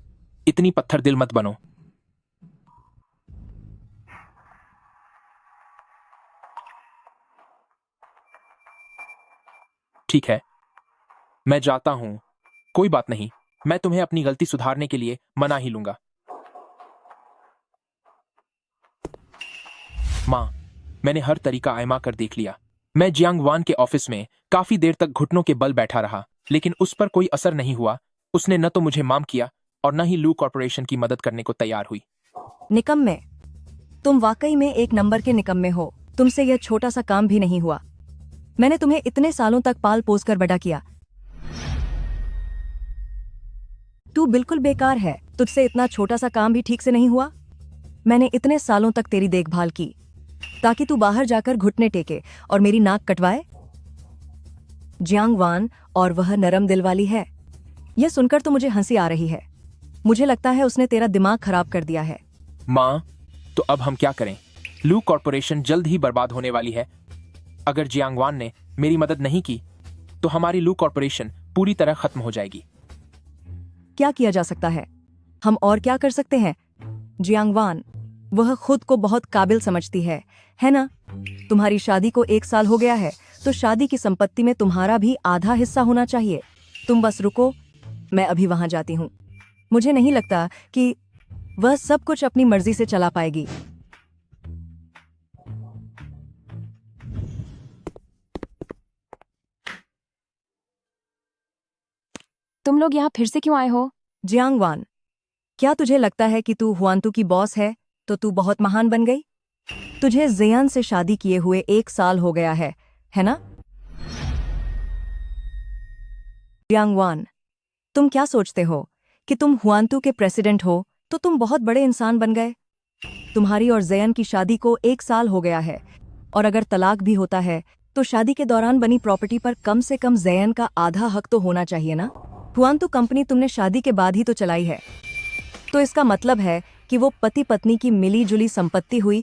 इतनी पत्थर दिल मत बनो। ठीक है, मैं जाता हूं, कोई बात नहीं, मैं तुम्हें अपनी गलती सुधारने के लिए मना ही लूंगा। मां, मैंने हर तरीका आजमा कर देख लिया। मैं जियांग वान के ऑफिस में काफी देर तक घुटनों के बल बैठा रहा, लेकिन उस पर कोई असर नहीं हुआ। उसने न तो मुझे माफ किया और न ही लू कॉर्पोरेशन की मदद करने को तैयार हुई। निकम्मे, तुम वाकई में एक नंबर के निकम्मे हो। तुमसे यह छोटा सा काम भी नहीं हुआ। मैंने तुम्हें इतने सालों तक पाल पोस कर बड़ा किया। तू बिल्कुल बेकार है। तुझसे इतना छोटा सा काम भी ठीक से नहीं हुआ। मैंने इतने सालों तक तेरी देखभाल की ताकि तू बाहर जाकर घुटने टेके और मेरी नाक कटवाए। जियांग वान और वह नरम दिल वाली है। यह सुनकर तो मुझे हंसी आ रही है। मुझे लगता है उसने तेरा दिमाग खराब कर दिया है। मां, तो अब हम क्या करें? लू कॉर्पोरेशन जल्द ही बर्बाद होने वाली है। अगर जियांग वान ने मेरी मदद नहीं की तो हमारी लू कॉर्पोरेशन पूरी तरह खत्म हो जाएगी। क्या किया जा सकता है? हम और क्या कर सकते हैं? जियांग वान, वह खुद को बहुत काबिल समझती है ना? तुम्हारी शादी को 1 साल हो गया है, तो शादी की संपत्ति में तुम्हारा भी आधा हिस्सा होना चाहिए। तुम बस रुको, मैं अभी वहां जाती हूँ। मुझे नहीं लगता कि वह सब कुछ अपनी मर्जी से चला पाएगी। तुम लोग यहाँ फिर से क्यों आए हो? जियांग वान, क्या तुझे लगता है कि तू हुआंतू की बॉस है तो तू बहुत महान बन गई? तुझे ज़ेयान से शादी किए हुए 1 साल हो गया है ना? जियांग वान, तुम क्या सोचते हो कि तुम हुआंतू के प्रेसिडेंट हो तो तुम बहुत बड़े इंसान बन गए? तुम्हारी और ज़ेयान की शादी को 1 साल हो गया है, और अगर तलाक भी होता है तो शादी के दौरान बनी प्रॉपर्टी पर कम से कम ज़ेयान का आधा हक तो होना चाहिए ना? हुआंतू कंपनी तुमने शादी के बाद ही तो चलाई है, तो इसका मतलब है कि वो पति पत्नी की मिली जुली संपत्ति हुई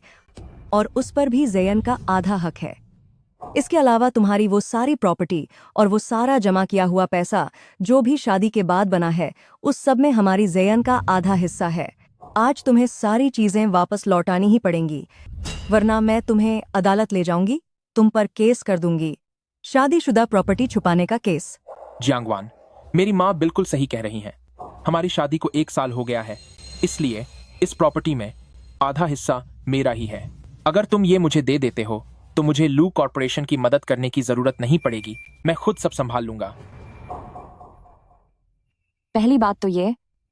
और उस पर भी ज़ेयान का आधा हक है। इसके अलावा तुम्हारी वो सारी प्रॉपर्टी और वो सारा जमा किया हुआ पैसा जो भी शादी के बाद बना है, उस सब में हमारी ज़ेयान का आधा हिस्सा है। आज तुम्हें सारी चीजें वापस लौटानी ही पड़ेंगी, वरना मैं तुम्हें अदालत ले जाऊंगी, तुम पर केस कर दूंगी। शादीशुदा प्रॉपर्टी छुपाने का केस। जियांग वान, मेरी माँ बिल्कुल सही कह रही हैं। हमारी शादी को 1 साल हो गया है, इसलिए इस प्रॉपर्टी में आधा हिस्सा मेरा ही है। अगर तुम ये मुझे दे देते हो तो मुझे लू कॉर्पोरेशन की मदद करने की जरूरत नहीं पड़ेगी। मैं खुद सब संभाल लूंगा। पहली बात तो ये,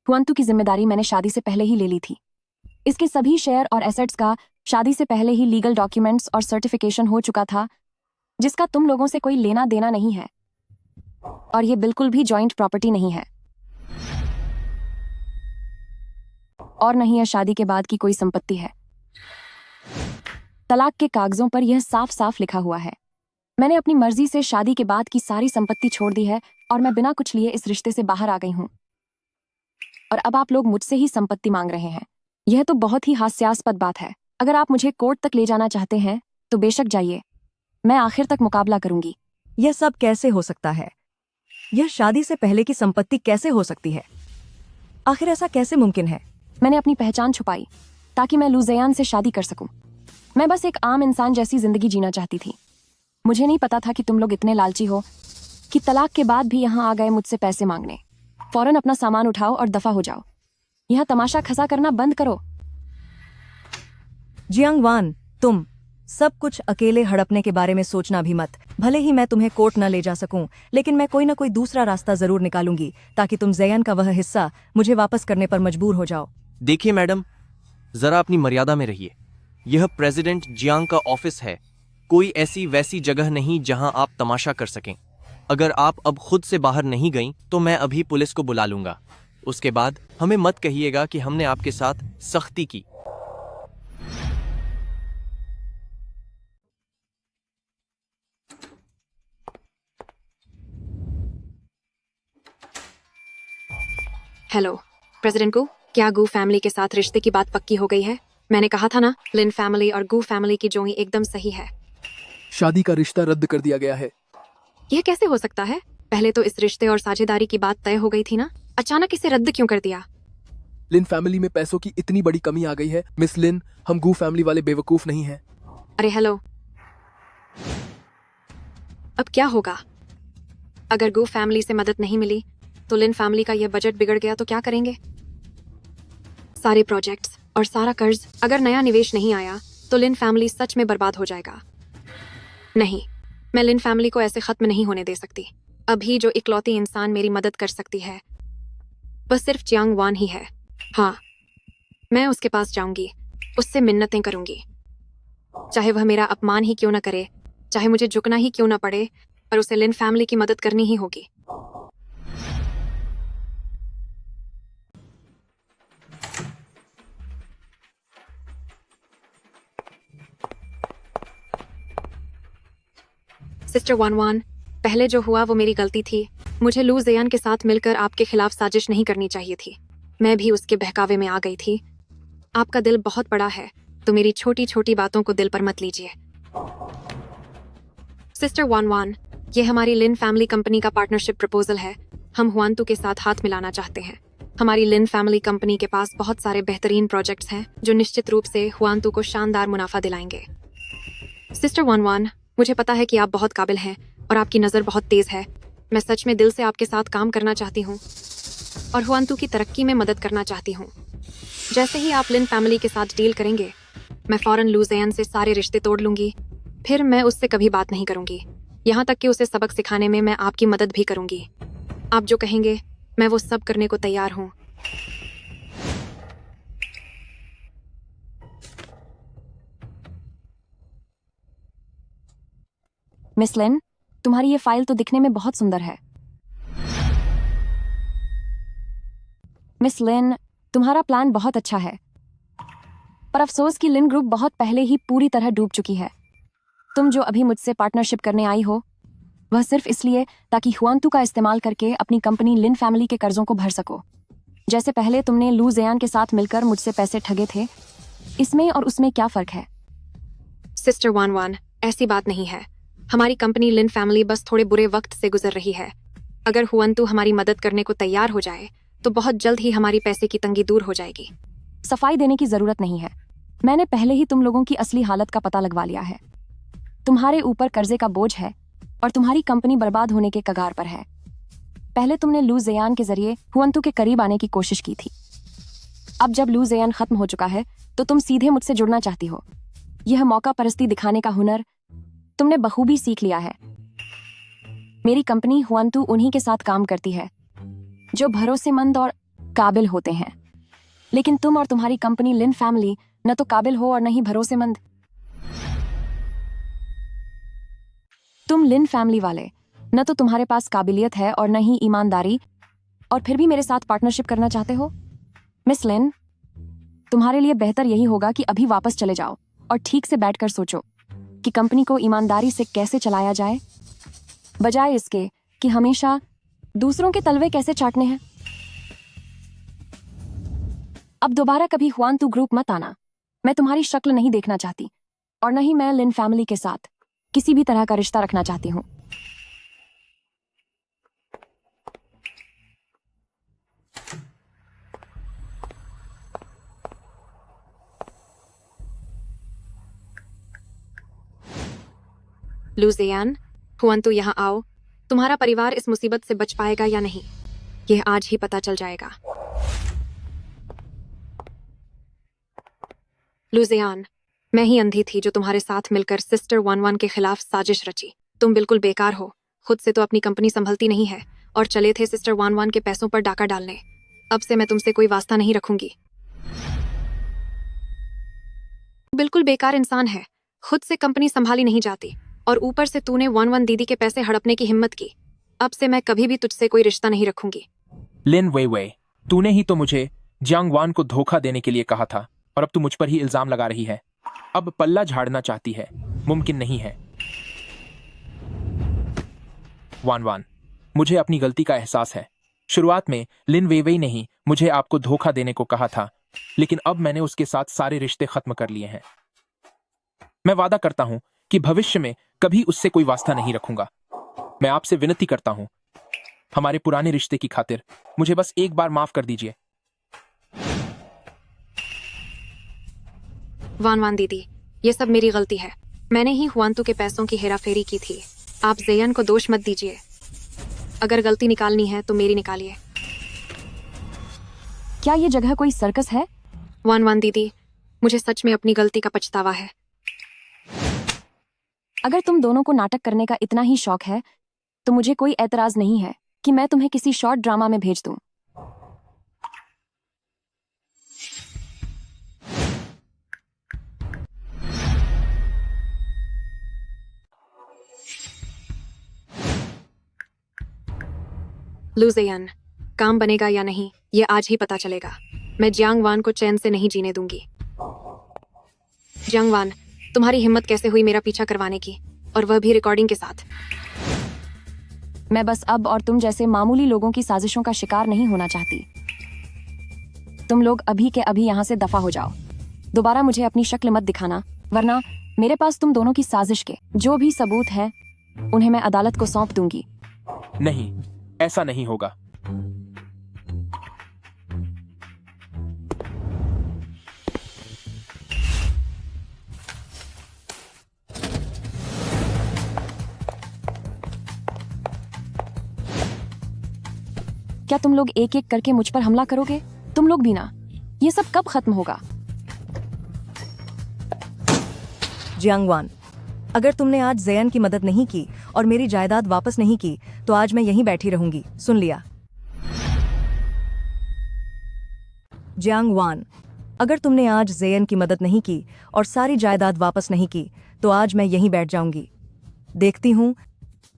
हुआंतू की जिम्मेदारी मैंने शादी से पहले ही ले ली थी। इसके सभी शेयर और एसेट्स का शादी से पहले ही लीगल डॉक्यूमेंट्स और सर्टिफिकेशन हो चुका था, जिसका तुम लोगों से कोई लेना देना नहीं है, और ये बिल्कुल भी जॉइंट प्रॉपर्टी नहीं है, और नहीं यह शादी के बाद की कोई संपत्ति है। तलाक के कागजों पर यह साफ साफ लिखा हुआ है। मैंने अपनी मर्जी से शादी के बाद की सारी संपत्ति छोड़ दी है और मैं बिना कुछ लिए इस रिश्ते से बाहर आ गई हूं, और अब आप लोग मुझसे ही संपत्ति मांग रहे हैं। यह तो बहुत ही हास्यास्पद बात है। अगर आप मुझे कोर्ट तक ले जाना चाहते हैं तो बेशक जाइए, मैं आखिर तक मुकाबला करूंगी। यह सब कैसे हो सकता है? यह शादी से पहले की संपत्ति कैसे हो सकती है? आखिर ऐसा कैसे मुमकिन है? मैंने अपनी पहचान छुपाई ताकि मैं लू ज़ेयान से शादी कर सकूं। मैं बस एक आम इंसान जैसी जिंदगी जीना चाहती थी। मुझे नहीं पता था कि तुम लोग इतने लालची हो कि तलाक के बाद भी यहाँ आ गए मुझसे पैसे मांगने। फौरन अपना सामान उठाओ और दफा हो जाओ। यह तमाशा खसा करना बंद करो। जियांग वान, सब कुछ अकेले हड़पने के बारे में सोचना भी मत। भले ही मैं तुम्हें कोर्ट न ले जा सकूं, लेकिन मैं कोई ना कोई दूसरा रास्ता जरूर निकालूंगी ताकि तुम जयान का वह हिस्सा मुझे वापस करने पर मजबूर हो जाओ। देखिए मैडम, जरा अपनी मर्यादा में रहिए। यह प्रेसिडेंट जियांग का ऑफिस है, कोई ऐसी वैसी जगह नहीं जहां आप तमाशा कर सकें। अगर आप अब खुद से बाहर नहीं गईं तो मैं अभी पुलिस को बुला लूंगा। उसके बाद हमें मत कहिएगा कि हमने आपके साथ सख्ती की। हेलो प्रेसिडेंट को, क्या गू फैमिली के साथ रिश्ते की बात पक्की हो गई है? मैंने कहा था ना, लिन फैमिली और गू फैमिली की जोड़ी एकदम सही है। शादी का रिश्ता रद्द कर दिया गया है। यह कैसे हो सकता है? पहले तो इस रिश्ते और साझेदारी की बात तय हो गई थी ना, अचानक इसे रद्द क्यों कर दिया? लिन फैमिली में पैसों की इतनी बड़ी कमी आ गई है मिस लिन, हम गू फैमिली वाले बेवकूफ नहीं हैं। अरे हेलो, अब क्या होगा? अगर गू फैमिली से मदद नहीं मिली तो लिन फैमिली का यह बजट बिगड़ गया तो क्या करेंगे? सारे प्रोजेक्ट्स और सारा कर्ज, अगर नया निवेश नहीं आया तो लिन फैमिली सच में बर्बाद हो जाएगा। नहीं, मैं लिन फैमिली को ऐसे खत्म नहीं होने दे सकती। अभी जो इकलौती इंसान मेरी मदद कर सकती है बस सिर्फ जियांग वान ही है। हाँ, मैं उसके पास जाऊंगी, उससे मिन्नतें करूंगी, चाहे वह मेरा अपमान ही क्यों न करे, चाहे मुझे झुकना ही क्यों न पड़े, पर उसे लिन फैमिली की मदद करनी ही होगी। सिस्टर वन वन, पहले जो हुआ वो मेरी गलती थी। मुझे लू जयान के साथ मिलकर आपके खिलाफ साजिश नहीं करनी चाहिए थी। मैं भी उसके बहकावे में आ गई थी। आपका दिल बहुत बड़ा है, तो मेरी छोटी छोटी बातों को दिल पर मत लीजिए। सिस्टर वन वन, ये हमारी लिन फैमिली कंपनी का पार्टनरशिप प्रपोजल है। हम हुआंतू के साथ हाथ मिलाना चाहते हैं। हमारी लिन फैमिली कंपनी के पास बहुत सारे बेहतरीन प्रोजेक्ट्स हैं जो निश्चित रूप से हुआंतू को शानदार मुनाफा दिलाएंगे। सिस्टर वन वन, मुझे पता है कि आप बहुत काबिल हैं और आपकी नज़र बहुत तेज़ है। मैं सच में दिल से आपके साथ काम करना चाहती हूँ और हुआंतू की तरक्की में मदद करना चाहती हूँ। जैसे ही आप लिन फैमिली के साथ डील करेंगे, मैं फ़ौरन लू जयान से सारे रिश्ते तोड़ लूँगी। फिर मैं उससे कभी बात नहीं करूँगी, यहाँ तक कि उसे सबक सिखाने में मैं आपकी मदद भी करूँगी। आप जो कहेंगे मैं वो सब करने को तैयार हूँ। मिस लिन, तुम्हारी ये फाइल तो दिखने में बहुत सुंदर है। मिस लिन, तुम्हारा प्लान बहुत अच्छा है, पर अफसोस कि लिन ग्रुप बहुत पहले ही पूरी तरह डूब चुकी है। तुम जो अभी मुझसे पार्टनरशिप करने आई हो, वह सिर्फ इसलिए ताकि हुआंतू का इस्तेमाल करके अपनी कंपनी लिन फैमिली के कर्जों को भर सको। जैसे पहले तुमने लू जयान के साथ मिलकर मुझसे पैसे ठगे थे, इसमें और उसमें क्या फर्क है? सिस्टर वन वन, ऐसी बात नहीं है। हमारी कंपनी लिन फैमिली बस थोड़े बुरे वक्त से गुजर रही है। अगर हुआंतू हमारी मदद करने को तैयार हो जाए तो बहुत जल्द ही हमारी पैसे की तंगी दूर हो जाएगी। सफाई देने की जरूरत नहीं है। मैंने पहले ही तुम लोगों की असली हालत का पता लगवा लिया है। तुम्हारे ऊपर कर्जे का बोझ है और तुम्हारी कंपनी बर्बाद होने के कगार पर है। पहले तुमने लू जयान के जरिए हुआंतू के करीब आने की कोशिश की थी। अब जब लू जयान खत्म हो चुका है तो तुम सीधे मुझसे जुड़ना चाहती हो। यह मौका परस्ती दिखाने का हुनर तुमने बखूबी सीख लिया है। मेरी कंपनी हुआंतू उन्हीं के साथ काम करती है जो भरोसेमंद और काबिल होते हैं, लेकिन तुम और तुम्हारी कंपनी लिन फैमिली न तो काबिल हो और न ही भरोसेमंद। तुम लिन फैमिली वाले, न तो तुम्हारे पास काबिलियत है और न ही ईमानदारी, और फिर भी मेरे साथ पार्टनरशिप करना चाहते हो। मिस लिन, तुम्हारे लिए बेहतर यही होगा कि अभी वापस चले जाओ और ठीक से बैठकर सोचो कि कंपनी को ईमानदारी से कैसे चलाया जाए, बजाय इसके कि हमेशा दूसरों के तलवे कैसे चाटने हैं। अब दोबारा कभी हुआंतू ग्रुप मत आना। मैं तुम्हारी शक्ल नहीं देखना चाहती और न ही मैं लिन फैमिली के साथ किसी भी तरह का रिश्ता रखना चाहती हूँ। लू जयान, हुआंतू यहाँ आओ। तुम्हारा परिवार इस मुसीबत से बच पाएगा या नहीं, यह आज ही पता चल जाएगा। लू जयान, मैं ही अंधी थी जो तुम्हारे साथ मिलकर सिस्टर 11 के खिलाफ साजिश रची। तुम बिल्कुल बेकार हो, खुद से तो अपनी कंपनी संभलती नहीं है और चले थे सिस्टर 11 के पैसों पर डाका डालने। अब से मैं तुमसे कोई वास्ता नहीं रखूंगी। बिल्कुल बेकार इंसान है, खुद से कंपनी संभाली नहीं जाती और ऊपर से तूने 11 दीदी के पैसे हड़पने की हिम्मत की। अब से मैं कभी भी तुझसे कोई रिश्ता नहीं रखूंगी। लिन वे, तूने ही तो मुझे जियांग वान को धोखा देने के लिए कहा था और अब तू मुझ पर ही इल्जाम लगा रही है। अब पल्ला झाड़ना चाहती है, मुमकिन नहीं है। वान, मुझे अपनी गलती का एहसास है। शुरुआत में लिन वेवेई ने ही मुझे आपको धोखा देने को कहा था, लेकिन अब मैंने उसके साथ सारे रिश्ते खत्म कर लिए हैं। मैं वादा करता हूं कि भविष्य में कभी उससे कोई वास्ता नहीं रखूंगा। मैं आपसे विनती करता हूं, हमारे पुराने रिश्ते की खातिर मुझे बस एक बार माफ कर दीजिए। वान दीदी, ये सब मेरी गलती है। मैंने ही हुआंतू के पैसों की हेराफेरी की थी। आप जेयन को दोष मत दीजिए। अगर गलती निकालनी है तो मेरी निकालिए। क्या ये जगह कोई सर्कस है? वान दीदी, मुझे सच में अपनी गलती का पछतावा है। अगर तुम दोनों को नाटक करने का इतना ही शौक है तो मुझे कोई एतराज नहीं है कि मैं तुम्हें किसी शॉर्ट ड्रामा में भेज दूं। लू जेयन, काम बनेगा या नहीं ये आज ही पता चलेगा। मैं जियांग वान को चैन से नहीं जीने दूंगी। जियांग वान, तुम्हारी हिम्मत कैसे हुई मेरा पीछा करवाने की, और वह भी रिकॉर्डिंग के साथ? मैं बस अब और तुम जैसे मामूली लोगों की साजिशों का शिकार नहीं होना चाहती। तुम लोग अभी के अभी यहाँ से दफा हो जाओ। दोबारा मुझे अपनी शक्ल मत दिखाना, वरना मेरे पास तुम दोनों की साजिश के जो भी सबूत हैं उन्हें मैं अदालत को सौंप दूंगी। नहीं, ऐसा नहीं होगा। क्या तुम लोग एक एक करके मुझ पर हमला करोगे? तुम लोग भी ना। ये सब कब खत्म होगा? जियांग वान, अगर तुमने आज जेयन की मदद नहीं की और मेरी जायदाद वापस नहीं की तो आज मैं यहीं बैठी रहूंगी। सुन लिया? जियांग वान, अगर तुमने आज जेयन की मदद नहीं की और सारी जायदाद वापस नहीं की तो आज मैं यहीं बैठ जाऊंगी। देखती हूं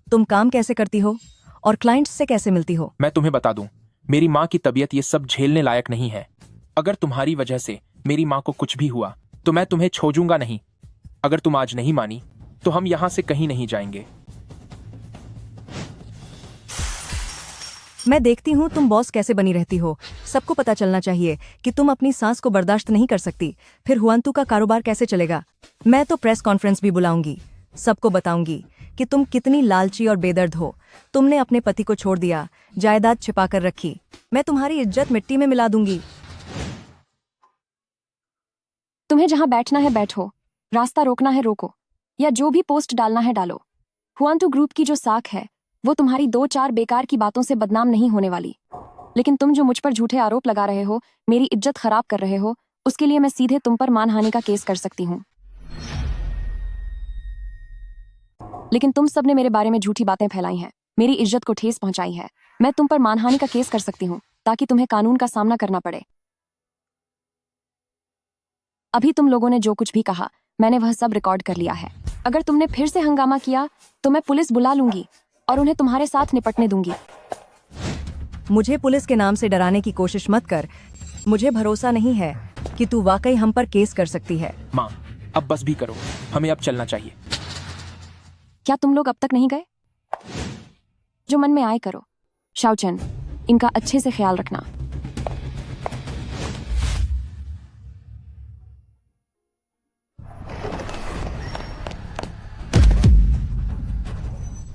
तुम काम कैसे करती हो और क्लाइंट्स से कैसे मिलती हो। मैं तुम्हें बता दूं, मेरी माँ की तबीयत ये सब झेलने लायक नहीं है। अगर तुम्हारी वजह से मेरी माँ को कुछ भी हुआ तो मैं तुम्हें छोड़ूंगा नहीं। अगर तुम आज नहीं मानी तो हम यहां से कहीं नहीं जाएंगे। मैं देखती हूँ तुम बॉस कैसे बनी रहती हो। सबको पता चलना चाहिए कि तुम अपनी सांस को बर्दाश्त नहीं कर सकती। फिर हुआंतू का कारोबार कैसे चलेगा? मैं तो प्रेस कॉन्फ्रेंस भी बुलाऊंगी। सबको बताऊंगी कि तुम कितनी लालची और बेदर्द हो। तुमने अपने पति को छोड़ दिया, जायदाद छिपा कर रखी। मैं तुम्हारी इज्जत मिट्टी में मिला दूंगी। तुम्हें जहां बैठना है बैठो, रास्ता रोकना है रोको, या जो भी पोस्ट डालना है डालो। हुआंतू ग्रुप की जो साख है वो तुम्हारी 2-4 बेकार की बातों से बदनाम नहीं होने वाली। लेकिन तुम जो मुझ पर झूठे आरोप लगा रहे हो, मेरी इज्जत खराब कर रहे हो, उसके लिए मैं सीधे तुम पर मानहानि का केस कर सकती हूँ। लेकिन तुम सबने मेरे बारे में झूठी बातें फैलाई हैं, मेरी इज्जत को ठेस पहुंचाई है। मैं तुम पर मानहानि का केस कर सकती हूँ ताकि तुम्हें कानून का सामना करना पड़े। अभी तुम लोगों ने जो कुछ भी कहा मैंने वह सब रिकॉर्ड कर लिया है। अगर तुमने फिर से हंगामा किया तो मैं पुलिस बुला लूंगी और उन्हें तुम्हारे साथ निपटने दूंगी। मुझे पुलिस के नाम से डराने की कोशिश मत कर। मुझे भरोसा नहीं है कि तू वाकई हम पर केस कर सकती है। माँ, अब बस भी करो, हमें अब चलना चाहिए। क्या तुम लोग अब तक नहीं गए? जो मन में आए करो। शाओचन, इनका अच्छे से ख्याल रखना।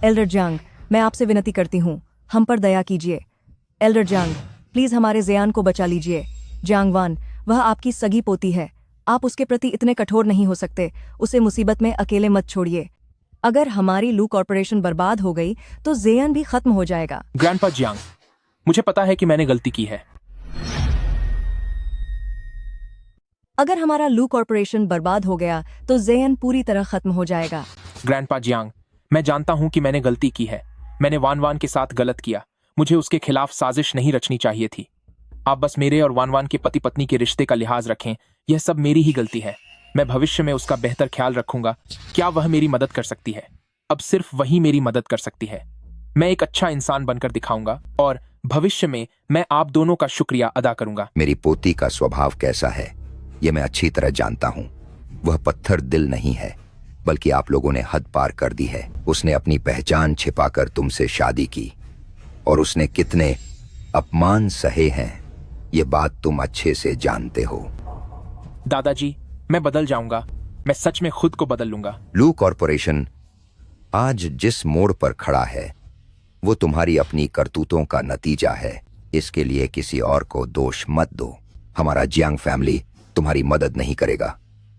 एल्डर जांग, मैं आपसे विनती करती हूँ, हम पर दया कीजिए। एल्डर जांग, प्लीज हमारे ज़ेयान को बचा लीजिए। जांग वान, वह आपकी सगी पोती है, आप उसके प्रति इतने कठोर नहीं हो सकते। उसे मुसीबत में अकेले मत छोड़िए। अगर हमारी लू कॉर्पोरेशन बर्बाद हो गई तो ज़ेयान भी खत्म हो जाएगा। ग्रैंडपा जियांग, मुझे पता है कि मैंने गलती की है। अगर हमारा लू कॉर्पोरेशन बर्बाद हो गया तो जेयन पूरी तरह खत्म हो जाएगा। ग्रैंडपा जियांग, मैं जानता हूं कि मैंने गलती की है। मैंने वान वान के साथ गलत किया। मुझे उसके खिलाफ साजिश नहीं रचनी चाहिए थी। आप बस मेरे और वान वान के पति पत्नी के रिश्ते का लिहाज रखें। यह सब मेरी ही गलती है। मैं भविष्य में उसका बेहतर ख्याल रखूंगा। क्या वह मेरी मदद कर सकती है? अब सिर्फ वही मेरी मदद कर सकती है। मैं एक अच्छा इंसान बनकर दिखाऊंगा और भविष्य में मैं आप दोनों का शुक्रिया अदा करूंगा। मेरी पोती का स्वभाव कैसा है ये मैं अच्छी तरह जानता हूँ। वह पत्थर दिल नहीं है, बल्कि आप लोगों ने हद पार कर दी है। उसने अपनी पहचान छिपाकर तुमसे शादी की और उसने कितने अपमान सहे हैं ये बात तुम अच्छे से जानते हो। दादाजी, मैं बदल जाऊंगा। मैं सच में खुद को बदल लूंगा। लू कॉर्पोरेशन आज जिस मोड़ पर खड़ा है वो तुम्हारी अपनी करतूतों का नतीजा है। इसके लिए किसी और को दोष मत दो। हमारा जियांग फैमिली तुम्हारी मदद नहीं करेगा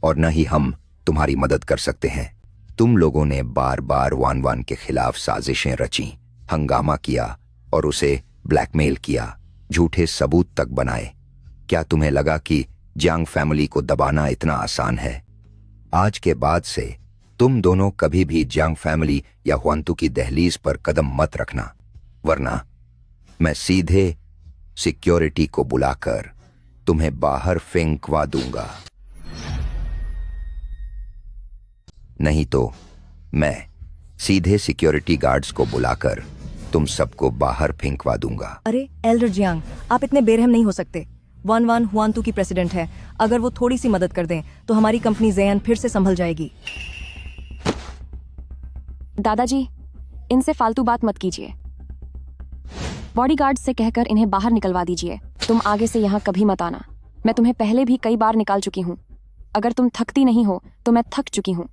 और न ही हम तुम्हारी मदद कर सकते हैं। तुम लोगों ने बार बार वान वान के खिलाफ साजिशें रची, हंगामा किया और उसे ब्लैकमेल किया, झूठे सबूत तक बनाए। क्या तुम्हें लगा कि जियांग फैमिली को दबाना इतना आसान है? आज के बाद से तुम दोनों कभी भी जियांग फैमिली या हुआंतू की दहलीज पर कदम मत रखना, वरना मैं सीधे सिक्योरिटी को बुलाकर तुम्हें बाहर फेंकवा दूंगा। नहीं तो मैं सीधे सिक्योरिटी गार्ड्स को बुलाकर तुम सबको बाहर फेंकवा दूंगा। अरे एल्डर जियांग, आप इतने बेरहम नहीं हो सकते। वान वान हुआंतू की प्रेसिडेंट है। अगर वो थोड़ी सी मदद कर दें तो हमारी कंपनी जेयन फिर से संभल जाएगी। दादाजी, इनसे फालतू बात मत कीजिए। बॉडीगार्ड से कहकर इन्हें बाहर निकलवा दीजिए। तुम आगे से यहाँ कभी मत आना। मैं तुम्हें पहले भी कई बार निकाल चुकी हूँ। अगर तुम थकती नहीं हो तो मैं थक चुकी हूँ।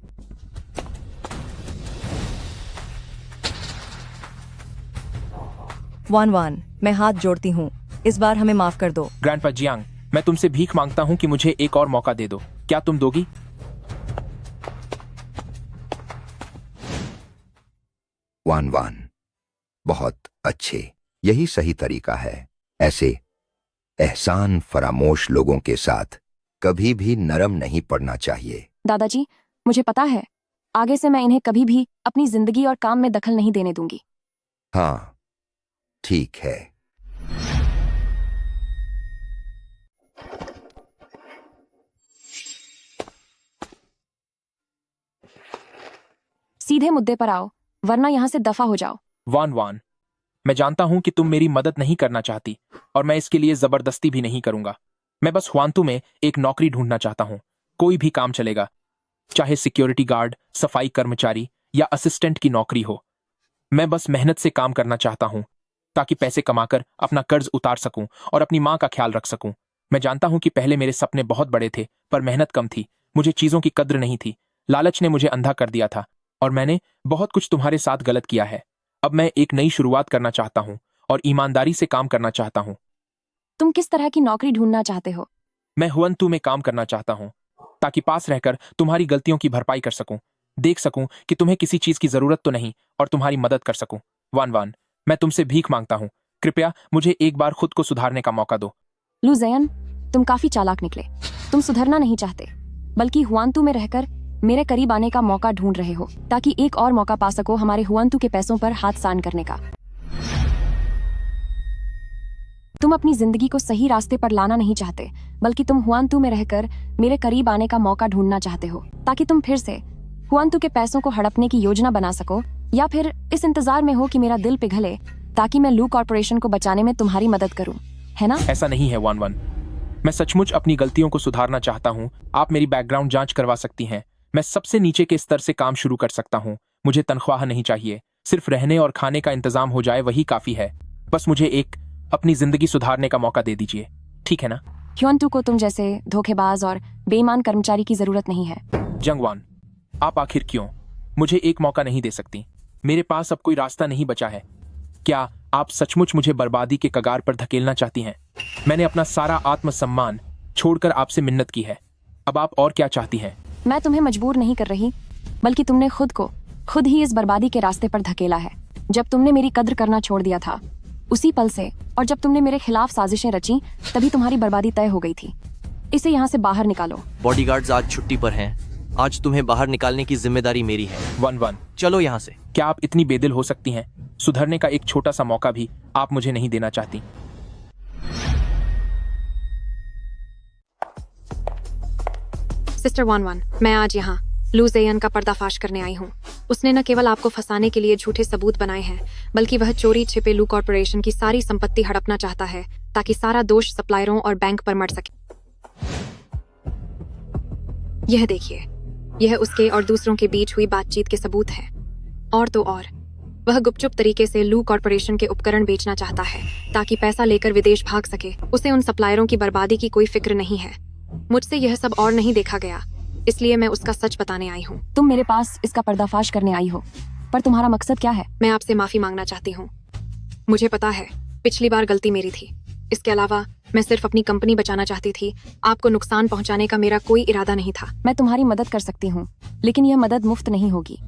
वान वान, मैं हाथ जोड़ती हूँ, इस बार हमें माफ कर दो। ग्रैंडपा जियांग, मैं तुमसे भीख मांगता हूं कि मुझे एक और मौका दे दो। क्या तुम दोगी? वान वान, बहुत अच्छे। यही सही तरीका है। ऐसे एहसान फरामोश लोगों के साथ कभी भी नरम नहीं पड़ना चाहिए। दादाजी, मुझे पता है, आगे से मैं इन्हें कभी भी अपनी जिंदगी और काम में दखल नहीं देने दूंगी। हाँ, ठीक है। सीधे मुद्दे पर आओ, वरना यहाँ से दफा हो जाओ। वान वान, मैं जानता हूं कि तुम मेरी मदद नहीं करना चाहती और मैं इसके लिए जबरदस्ती भी नहीं करूंगा। मैं बस हुआंतू में एक नौकरी ढूंढना चाहता हूं। कोई भी काम चलेगा, चाहे सिक्योरिटी गार्ड, सफाई कर्मचारी या असिस्टेंट की नौकरी हो। मैं बस मेहनत से काम करना चाहता हूं ताकि पैसे कमाकर अपना कर्ज उतार सकूं और अपनी मां का ख्याल रख सकूं। मैं जानता हूं कि पहले मेरे सपने बहुत बड़े थे, पर मेहनत कम थी। मुझे चीजों की कद्र नहीं थी। लालच ने मुझे अंधा कर दिया था और मैंने बहुत कुछ तुम्हारे साथ गलत किया है। अब मैं एक नई शुरुआत करना चाहता हूं और ईमानदारी से काम करना चाहता हूं। तुम किस तरह की नौकरी ढूंढना चाहते हो? मैं हुआंतू में काम करना चाहता हूं ताकि पास रहकर तुम्हारी गलतियों की भरपाई कर सकूं, देख सकूं कि तुम्हें किसी चीज की जरूरत तो नहीं और तुम्हारी मदद कर सकूं। वान वान, मैं तुमसे भीख मांगता हूं। कृपया मुझे एक बार खुद को सुधारने का मौका दो। लू जेयन, तुम काफी चालाक निकले। तुम सुधरना नहीं चाहते, बल्कि हुआंतू में रहकर मेरे करीब आने का मौका ढूंढ रहे हो ताकि एक और मौका पा सको हमारे हुआंतू के पैसों पर हाथ सान करने का। तुम अपनी जिंदगी को सही रास्ते पर लाना नहीं चाहते, बल्कि तुम हुआंतू में रहकर मेरे करीब आने का मौका ढूंढना चाहते हो ताकि तुम फिर से हुआंतू के पैसों को हड़पने की योजना बना सको, या फिर इस इंतजार में हो कि मेरा दिल पिघले ताकि मैं लू कॉर्पोरेशन को बचाने में तुम्हारी मदद करूं, है ना? ऐसा नहीं है वान वान। मैं सचमुच अपनी गलतियों को सुधारना चाहता हूं। आप मेरी बैकग्राउंड जांच करवा सकती हैं। मैं सबसे नीचे के स्तर से काम शुरू कर सकता हूं। मुझे तनख्वाह नहीं चाहिए, सिर्फ रहने और खाने का इंतजाम हो जाए वही काफी है। बस मुझे एक अपनी जिंदगी सुधारने का मौका दे दीजिए, ठीक है ना? हुआंतू को तुम जैसे धोखेबाज और बेईमान कर्मचारी की जरूरत नहीं है। जंगवान, आप आखिर क्यों मुझे एक मौका नहीं दे सकती? मेरे पास अब कोई रास्ता नहीं बचा है। क्या आप सचमुच मुझे बर्बादी के कगार पर धकेलना चाहती हैं? मैंने अपना सारा आत्मसम्मान छोड़कर आपसे मिन्नत की है। अब आप और क्या चाहती हैं? मैं तुम्हें मजबूर नहीं कर रही, बल्कि तुमने खुद ही इस बर्बादी के रास्ते पर धकेला है। जब तुमने मेरी कद्र करना छोड़ दिया था, उसी पल से, और जब तुमने मेरे खिलाफ साजिशें रची, तभी तुम्हारी बर्बादी तय हो गई थी। इसे यहाँ से बाहर निकालो। बॉडीगार्ड्स आज छुट्टी पर हैं। आज तुम्हें बाहर निकालने की जिम्मेदारी मेरी है। 1-1। चलो यहाँ से। क्या आप इतनी बेदिल हो सकती हैं? सुधरने का एक छोटा सा मौका भी आप मुझे नहीं देना चाहती? सिस्टर 1-1, मैं आज यहाँ लू ज़ेयन का पर्दाफाश करने आई हूँ। उसने न केवल आपको फंसाने के लिए झूठे सबूत बनाए हैं, बल्कि वह चोरी छिपे लू कॉर्पोरेशन की सारी संपत्ति हड़पना चाहता है ताकि सारा दोष सप्लायरों और बैंक पर मर सके। यह देखिए, यह उसके और दूसरों के बीच हुई बातचीत के सबूत हैं। और तो और, वह गुपचुप तरीके से लू कॉर्पोरेशन के उपकरण बेचना चाहता है ताकि पैसा लेकर विदेश भाग सके। उसे उन सप्लायरों की बर्बादी की कोई फिक्र नहीं है। मुझसे यह सब और नहीं देखा गया, इसलिए मैं उसका सच बताने आई हूँ। तुम मेरे पास इसका पर्दाफाश करने आई हो, पर तुम्हारा मकसद क्या है? मैं आपसे माफी मांगना चाहती हूँ। मुझे पता है, पिछली बार गलती मेरी थी। इसके अलावा मैं सिर्फ अपनी कंपनी बचाना चाहती थी। आपको नुकसान पहुंचाने का मेरा कोई इरादा नहीं था। मैं तुम्हारी मदद कर सकती हूँ, लेकिन यह मदद मुफ्त नहीं होगी।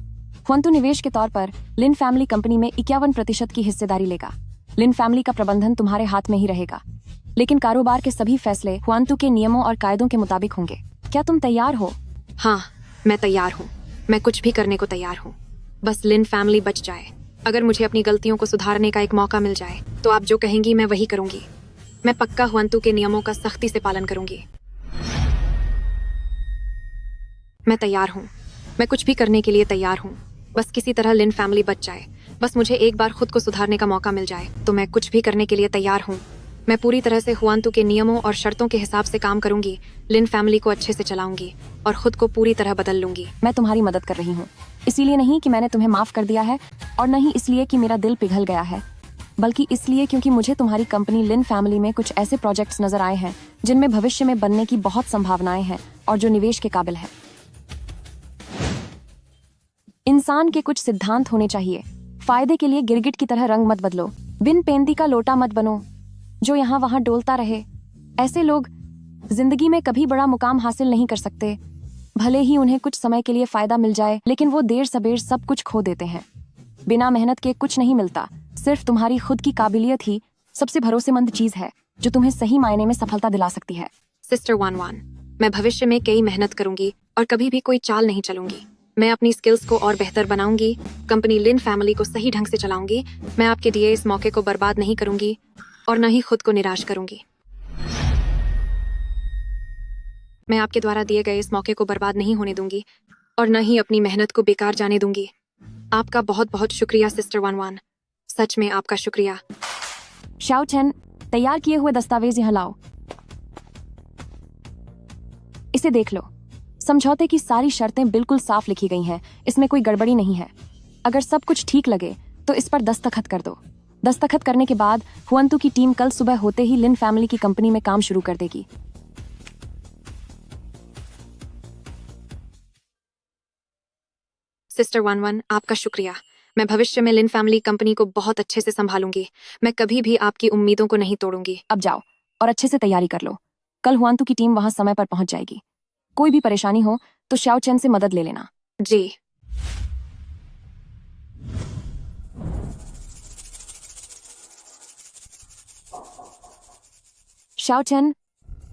हुआंतू निवेश के तौर पर लिन फैमिली कंपनी में 51% की हिस्सेदारी लेगा। लिन फैमिली का प्रबंधन तुम्हारे हाथ में ही रहेगा, लेकिन कारोबार के सभी फैसले हुआंतू के नियमों और कायदों के मुताबिक होंगे। क्या तुम तैयार हो? हाँ, मैं तैयार हूँ। मैं कुछ भी करने को तैयार हूँ, बस लिन फैमिली बच जाए। अगर मुझे अपनी गलतियों को सुधारने का एक मौका मिल जाए तो आप जो कहेंगी मैं वही करूंगी। मैं पक्का हुआंतू के नियमों का सख्ती से पालन करूंगी। मैं तैयार हूँ। मैं कुछ भी करने के लिए तैयार हूँ। बस किसी तरह लिन फैमिली बच जाए। बस मुझे एक बार खुद को सुधारने का मौका मिल जाए तो मैं कुछ भी करने के लिए तैयार हूँ। मैं पूरी तरह से हुआंतू के नियमों और शर्तों के हिसाब से काम करूंगी। लिन फैमिली को अच्छे से चलाऊंगी और खुद को पूरी तरह बदल लूंगी। मैं तुम्हारी मदद कर रही हूँ, इसीलिए नहीं कि मैंने तुम्हें माफ कर दिया है, और न ही इसलिए कि मेरा दिल पिघल गया है, बल्कि इसलिए क्योंकि मुझे तुम्हारी कंपनी लिन फैमिली में कुछ ऐसे प्रोजेक्ट्स नजर आए हैं जिनमें भविष्य में बनने की बहुत संभावनाएं हैं और जो निवेश के काबिल है। इंसान के कुछ सिद्धांत होने चाहिए। फायदे के लिए गिरगिट की तरह रंग मत बदलो। बिन पेंदी का लोटा मत बनो जो यहाँ वहां डोलता रहे। ऐसे लोग जिंदगी में कभी बड़ा मुकाम हासिल नहीं कर सकते। भले ही उन्हें कुछ समय के लिए फायदा मिल जाए, लेकिन वो देर सबेर सब कुछ खो देते हैं। बिना मेहनत के कुछ नहीं मिलता। सिर्फ तुम्हारी खुद की काबिलियत ही सबसे भरोसेमंद चीज है जो तुम्हें सही मायने में सफलता दिला सकती है। सिस्टर 1-1, मैं भविष्य में कई मेहनत करूंगी और कभी भी कोई चाल नहीं चलूंगी। मैं अपनी स्किल्स को और बेहतर बनाऊंगी। कंपनी लिन फैमिली को सही ढंग से चलाऊंगी। मैं आपके दिए इस मौके को बर्बाद नहीं करूंगी और न ही खुद को निराश करूंगी। मैं आपके द्वारा दिए गए इस मौके को बर्बाद नहीं होने दूंगी और न ही अपनी मेहनत को बेकार जाने दूंगी। आपका बहुत बहुत शुक्रिया सिस्टर 1-1, सच में आपका शुक्रिया। शाओ चेन, तैयार किए हुए दस्तावेज यहाँ लाओ। इसे देख लो। समझौते की सारी शर्तें बिल्कुल साफ लिखी गई हैं, इसमें कोई गड़बड़ी नहीं है। अगर सब कुछ ठीक लगे तो इस पर दस्तखत कर दो। दस्तखत करने के बाद हुआंतू की टीम कल सुबह होते ही लिन फैमिली की कंपनी में काम शुरू कर देगी। सिस्टर 1-1, आपका शुक्रिया। मैं भविष्य में लिन फैमिली कंपनी को बहुत अच्छे से संभालूंगी। मैं कभी भी आपकी उम्मीदों को नहीं तोड़ूंगी। अब जाओ और अच्छे से तैयारी कर लो। कल हुआंतू की टीम वहां समय पर पहुंच जाएगी। कोई भी परेशानी हो तो शाओ चेन से मदद ले लेना। जी। शाओ चेन,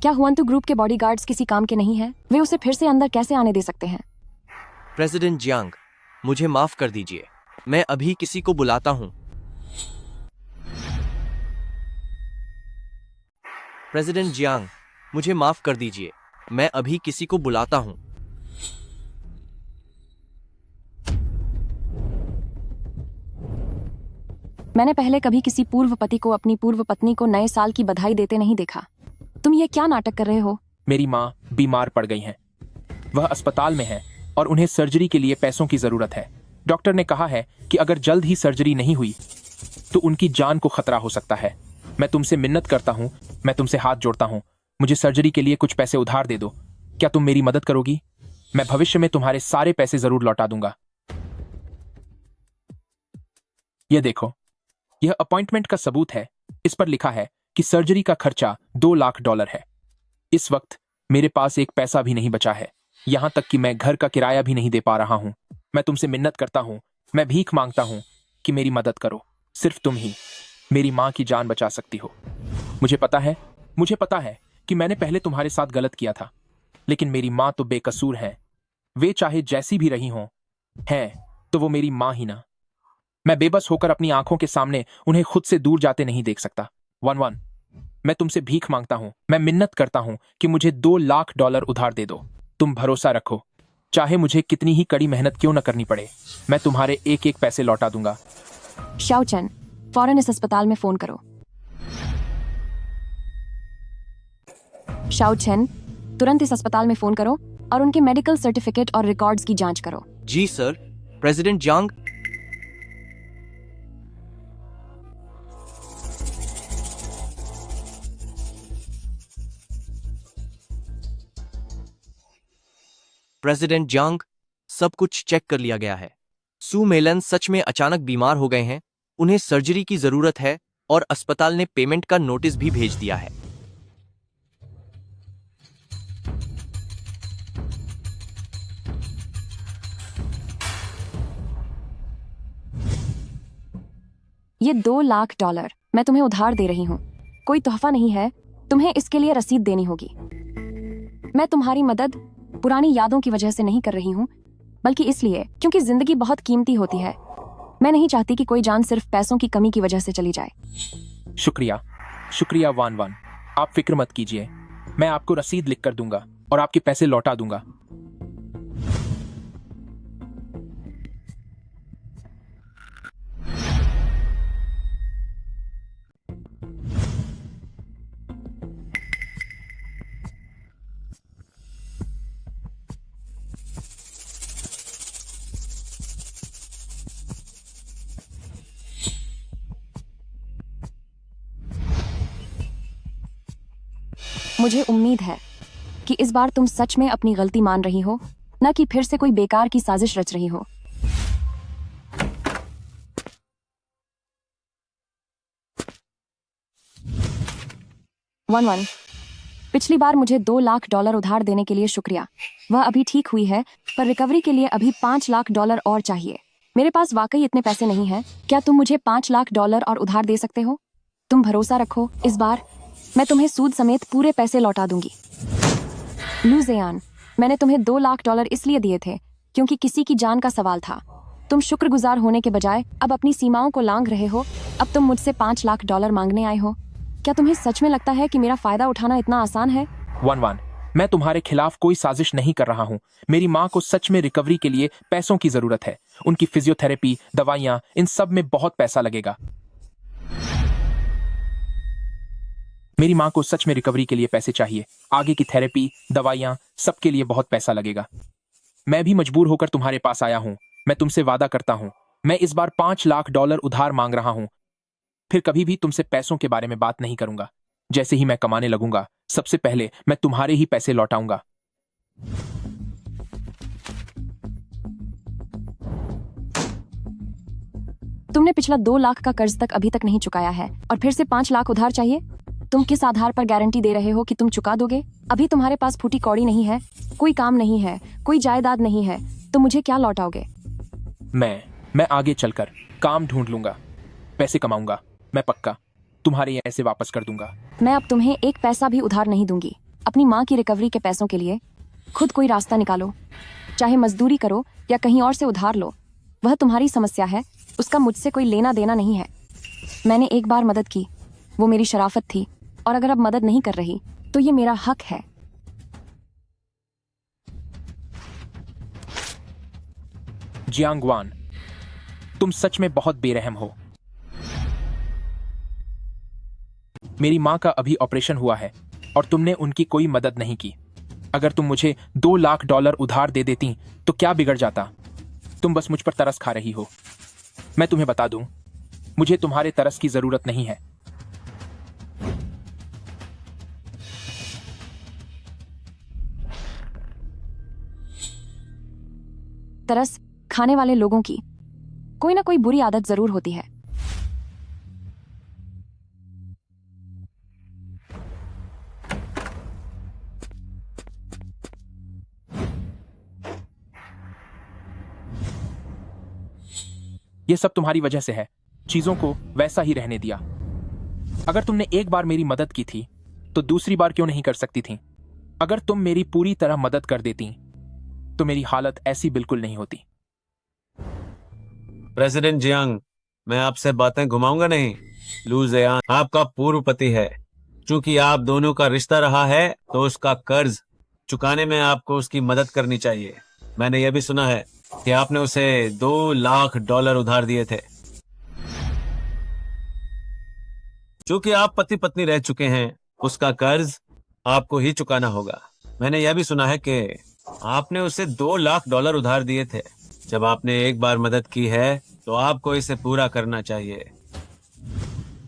क्या हुआंतू ग्रुप के बॉडीगार्ड्स किसी काम के नहीं हैं? वे उसे फिर से अंदर कैसे आने दे सकते हैं? प्रेसिडेंट जियांग, मुझे माफ कर दीजिए। मैं अभी किसी को बुलाता हूँ। प्रेसिडेंट जियांग, मुझे माफ कर दीजिए। मैं अभी किसी को बुलाता हूँ। मैंने पहले कभी किसी पूर्व पति को अपनी पूर्व पत्नी को नए साल की बधाई देते नहीं देखा। तुम ये क्या नाटक कर रहे हो? मेरी माँ बीमार पड़ गई हैं। वह अस्पताल में है और उन्हें सर्जरी के लिए पैसों की जरूरत है। डॉक्टर ने कहा है कि अगर जल्द ही सर्जरी नहीं हुई तो उनकी जान को खतरा हो सकता है। मैं तुमसे मिन्नत करता हूँ, मैं तुमसे हाथ जोड़ता हूँ, मुझे सर्जरी के लिए कुछ पैसे उधार दे दो। क्या तुम मेरी मदद करोगी? मैं भविष्य में तुम्हारे सारे पैसे जरूर लौटा दूंगा। यह देखो, यह अपॉइंटमेंट का सबूत है। इस पर लिखा है कि सर्जरी का खर्चा $2 लाख है। इस वक्त मेरे पास एक पैसा भी नहीं बचा है, यहां तक कि मैं घर का किराया भी नहीं दे पा रहा हूं। मैं तुमसे मिन्नत करता हूं, मैं भीख मांगता हूं कि मेरी मदद करो। सिर्फ तुम ही मेरी मां की जान बचा सकती हो। मुझे पता है कि मैंने पहले तुम्हारे साथ गलत किया था, लेकिन मेरी माँ तो बेकसूर है। वे चाहे जैसी भी रही हों, हैं तो वो मेरी माँ ही ना। मैं बेबस होकर अपनी आंखों के सामने उन्हें खुद से दूर जाते नहीं देख सकता। 1-1, मैं तुमसे भीख मांगता हूं, मैं मिन्नत करता हूं कि मुझे $2 लाख उधार दे दो। तुम भरोसा रखो, चाहे मुझे कितनी ही कड़ी मेहनत क्यों न करनी पड़े, मैं तुम्हारे एक एक पैसे लौटा दूंगा। शाओ चेन, फौरन इस अस्पताल में फोन करो। शाओ चेन, तुरंत इस अस्पताल में फोन करो और उनके मेडिकल सर्टिफिकेट और रिकॉर्ड्स की जांच करो। जी sir. President Jiang. President Jiang, सब कुछ चेक कर लिया गया है। सू मेलन सच में अचानक बीमार हो गए हैं, उन्हें सर्जरी की जरूरत है और अस्पताल ने पेमेंट का नोटिस भी भेज दिया है। ये $2 लाख मैं तुम्हें उधार दे रही हूँ, कोई तोहफा नहीं है। तुम्हें इसके लिए रसीद देनी होगी। मैं तुम्हारी मदद पुरानी यादों की वजह से नहीं कर रही हूँ, बल्कि इसलिए क्योंकि जिंदगी बहुत कीमती होती है। मैं नहीं चाहती कि कोई जान सिर्फ पैसों की कमी की वजह से चली जाए। शुक्रिया, शुक्रिया 1-1, आप फिक्र मत कीजिए, मैं आपको रसीद लिख कर दूंगा और आपके पैसे लौटा दूंगा। मुझे उम्मीद है कि इस बार तुम सच में अपनी गलती मान रही हो, न कि फिर से कोई बेकार की साजिश रच रही हो। वन, पिछली बार मुझे $2 लाख उधार देने के लिए शुक्रिया। वह अभी ठीक हुई है, पर रिकवरी के लिए अभी $5 लाख और चाहिए। मेरे पास वाकई इतने पैसे नहीं हैं। क्या तुम मुझे $5 लाख और उधार दे सकते हो? तुम भरोसा रखो, इस बार मैं तुम्हें सूद समेत पूरे पैसे लौटा दूंगी। लू ज़ेयान, मैंने तुम्हें $2 लाख इसलिए दिए थे क्योंकि किसी की जान का सवाल था। तुम शुक्रगुजार होने के बजाय अब अपनी सीमाओं को लांघ रहे हो। अब तुम मुझसे $5 लाख मांगने आए हो। क्या तुम्हें सच में लगता है कि मेरा फायदा उठाना इतना आसान है? 1-1, मैं तुम्हारे खिलाफ कोई साजिश नहीं कर रहा हूँ। मेरी माँ को सच में रिकवरी के लिए पैसों की जरूरत है। उनकी फिजियोथेरेपी, दवाइयाँ, इन सब में बहुत पैसा लगेगा। मेरी माँ को सच में रिकवरी के लिए पैसे चाहिए। आगे की थेरेपी, दवाइयाँ, सबके लिए बहुत पैसा लगेगा। मैं भी मजबूर होकर तुम्हारे पास आया हूँ। मैं तुमसे वादा करता हूँ, मैं इस बार $5 लाख उधार मांग रहा हूँ। फिर कभी भी तुमसे पैसों के बारे में बात नहीं करूंगा। जैसे ही मैं कमाने लगूंगा, सबसे पहले मैं तुम्हारे ही पैसे लौटाऊंगा। तुमने पिछला 2 लाख का कर्ज तक अभी तक नहीं चुकाया है और फिर से 5 लाख उधार चाहिए? तुम किस आधार पर गारंटी दे रहे हो कि तुम चुका दोगे? अभी तुम्हारे पास फूटी कौड़ी नहीं है, कोई काम नहीं है, कोई जायदाद नहीं है, तो मुझे क्या लौटाओगे? मैं आगे चलकर काम ढूंढ लूंगा, पैसे कमाऊंगा। मैं पक्का तुम्हारे ऐसे वापस कर दूंगा। मैं अब तुम्हें एक पैसा भी उधार नहीं दूंगी। अपनी माँ की रिकवरी के पैसों के लिए खुद कोई रास्ता निकालो, चाहे मजदूरी करो या कहीं और से उधार लो। वह तुम्हारी समस्या है, उसका मुझसे कोई लेना देना नहीं है। मैंने एक बार मदद की, वो मेरी शराफत थी, और अगर अब मदद नहीं कर रही तो ये मेरा हक है। जियांग वान, तुम सच में बहुत बेरहम हो। मेरी माँ का अभी ऑपरेशन हुआ है और तुमने उनकी कोई मदद नहीं की। अगर तुम मुझे $2 लाख उधार दे देती तो क्या बिगड़ जाता? तुम बस मुझ पर तरस खा रही हो। मैं तुम्हें बता दूं, मुझे तुम्हारे तरस की जरूरत नहीं है। तरस खाने वाले लोगों की कोई ना कोई बुरी आदत जरूर होती है। ये सब तुम्हारी वजह से है। चीजों को वैसा ही रहने दिया। अगर तुमने एक बार मेरी मदद की थी तो दूसरी बार क्यों नहीं कर सकती थी? अगर तुम मेरी पूरी तरह मदद कर देती तो मेरी हालत ऐसी बिल्कुल नहीं होती। प्रेसिडेंट जियांग, मैं आपसे बातें घुमाऊंगा नहीं। लू ज़ेयान आपका पूर्व पति है। चूंकि आप दोनों का रिश्ता रहा है तो उसका कर्ज चुकाने में आपको उसकी मदद करनी चाहिए। मैंने यह भी सुना है कि आपने उसे $2 लाख उधार दिए थे। चूंकि आप पति पत्नी रह चुके हैं, उसका कर्ज आपको ही चुकाना होगा। मैंने यह भी सुना है कि आपने उसे $2 लाख उधार दिए थे। जब आपने एक बार मदद की है तो आपको इसे पूरा करना चाहिए।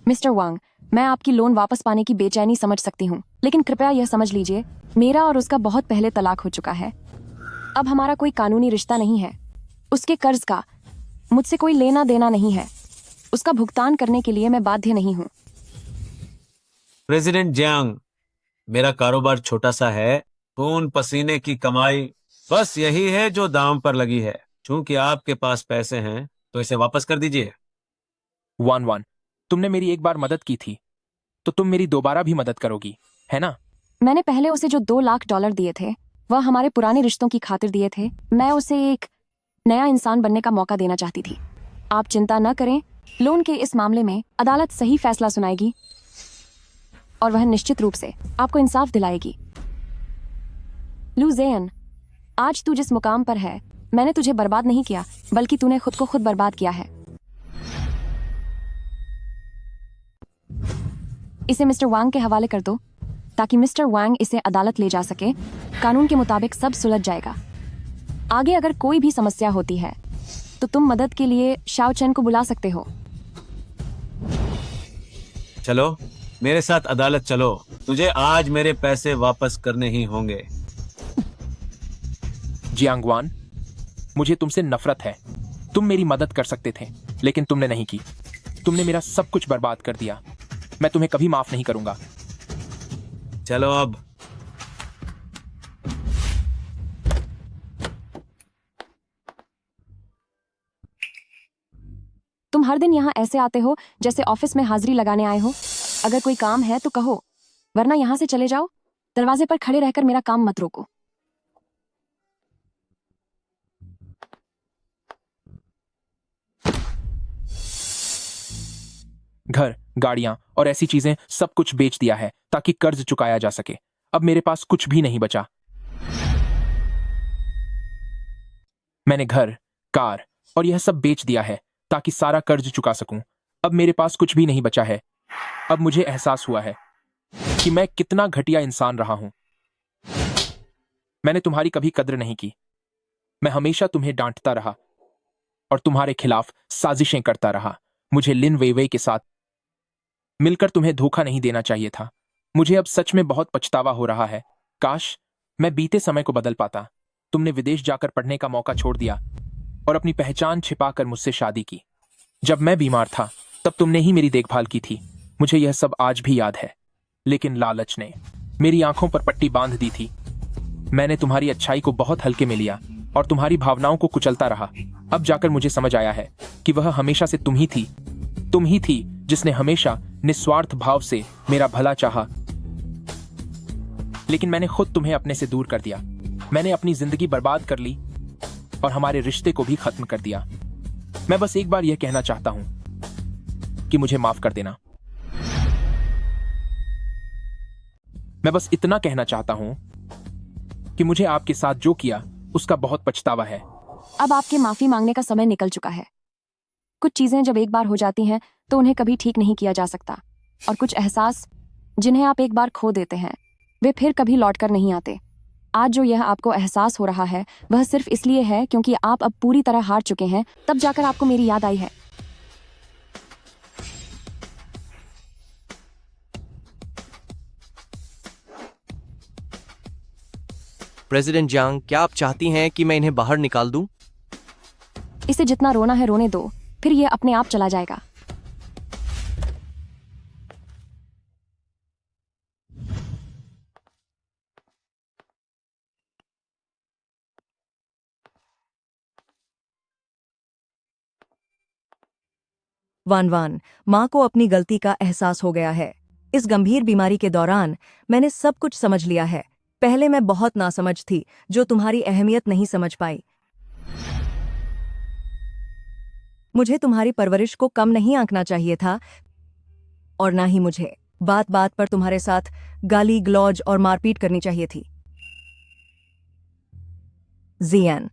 मिस्टर वांग, मैं आपकी लोन वापस पाने की बेचैनी समझ सकती हूँ, लेकिन कृपया यह समझ लीजिए, मेरा और उसका बहुत पहले तलाक हो चुका है। अब हमारा कोई कानूनी रिश्ता नहीं है। उसके कर्ज का मुझसे कोई लेना देना नहीं है। उसका भुगतान करने के लिए मैं बाध्य नहीं हूँ। प्रेसिडेंट जियांग, मेरा कारोबार छोटा सा है। खून पसीने की कमाई बस यही है जो दांव पर लगी है। चूंकि आपके पास पैसे हैं तो इसे वापस कर दीजिए। वन वन, तुमने मेरी एक बार मदद की थी तो तुम मेरी दोबारा भी मदद करोगी, है ना? मैंने पहले उसे जो $2 लाख दिए थे वह हमारे पुराने रिश्तों की खातिर दिए थे। मैं उसे एक नया इंसान बनने का मौका देना चाहती थी। आप चिंता न करें, लोन के इस मामले में अदालत सही फैसला सुनाएगी और वह निश्चित रूप से आपको इंसाफ दिलाएगी। लू ज़ेयन, आज तू जिस मुकाम पर है, मैंने तुझे बर्बाद नहीं किया, बल्कि तूने खुद को खुद बर्बाद किया है। इसे मिस्टर वांग के हवाले कर दो ताकि मिस्टर वांग इसे अदालत ले जा सके। कानून के मुताबिक सब सुलझ जाएगा। आगे अगर कोई भी समस्या होती है तो तुम मदद के लिए शाओ चेन को बुला सकते हो। चलो मेरे साथ अदालत चलो। तुझे आज मेरे पैसे वापस करने ही होंगे। जियांगवान, मुझे तुमसे नफरत है। तुम मेरी मदद कर सकते थे लेकिन तुमने नहीं की। तुमने मेरा सब कुछ बर्बाद कर दिया। मैं तुम्हें कभी माफ नहीं करूंगा। चलो अब। तुम हर दिन यहाँ ऐसे आते हो जैसे ऑफिस में हाजिरी लगाने आए हो। अगर कोई काम है तो कहो, वरना यहाँ से चले जाओ। दरवाजे पर खड़े रहकर मेरा काम मत रोको। घर, गाड़ियां और ऐसी चीजें सब कुछ बेच दिया है ताकि कर्ज चुकाया जा सके। अब मेरे पास कुछ भी नहीं बचा। मैंने घर, कार और यह सब बेच दिया है ताकि सारा कर्ज चुका सकूं। अब मेरे पास कुछ भी नहीं बचा है। अब मुझे एहसास हुआ है कि मैं कितना घटिया इंसान रहा हूं। मैंने तुम्हारी कभी कद्र नहीं की। मैं हमेशा तुम्हें डांटता रहा और तुम्हारे खिलाफ साजिशें करता रहा। मुझे लिन वेइवेई के साथ मिलकर तुम्हें धोखा नहीं देना चाहिए था। मुझे अब सच में बहुत पछतावा हो रहा है। काश मैं बीते समय को बदल पाता। तुमने विदेश जाकर पढ़ने का मौका छोड़ दिया और अपनी पहचान छिपाकर मुझसे शादी की। जब मैं बीमार था तब तुमने ही मेरी देखभाल की थी। मुझे यह सब आज भी याद है। लेकिन लालच ने मेरी आंखों पर पट्टी बांध दी थी। मैंने तुम्हारी अच्छाई को बहुत हल्के में लिया और तुम्हारी भावनाओं को कुचलता रहा। अब जाकर मुझे समझ आया है कि वह हमेशा से तुम ही थी। तुम ही थी जिसने हमेशा निस्वार्थ भाव से मेरा भला चाहा। लेकिन मैंने खुद तुम्हें अपने से दूर कर दिया। मैंने अपनी जिंदगी बर्बाद कर ली और हमारे रिश्ते को भी खत्म कर दिया। मैं बस एक बार यह कहना चाहता हूं कि मुझे माफ कर देना। मैं बस इतना कहना चाहता हूं कि मुझे आपके साथ जो किया उसका बहुत पछतावा है। अब आपके माफी मांगने का समय निकल चुका है। कुछ चीजें जब एक बार हो जाती हैं तो उन्हें कभी ठीक नहीं किया जा सकता, और कुछ एहसास जिन्हें आप एक बार खो देते हैं वे फिर कभी लौटकर नहीं आते। आज जो यह आपको एहसास हो रहा है वह सिर्फ इसलिए है क्योंकि आप अब पूरी तरह हार चुके हैं। तब जाकर आपको मेरी याद आई है। प्रेसिडेंट जियांग, क्या आप चाहती हैं कि मैं इन्हें बाहर निकाल दूं? इसे जितना रोना है रोने दो, फिर यह अपने आप चला जाएगा। वान वान, माँ को अपनी गलती का एहसास हो गया है। इस गंभीर बीमारी के दौरान मैंने सब कुछ समझ लिया है। पहले मैं बहुत नासमझ थी, जो तुम्हारी अहमियत नहीं समझ पाई। मुझे तुम्हारी परवरिश को कम नहीं आंकना चाहिए था, और ना ही मुझे बात बात पर तुम्हारे साथ गाली ग्लौज और मारपीट करनी चाहिए थी। जियान,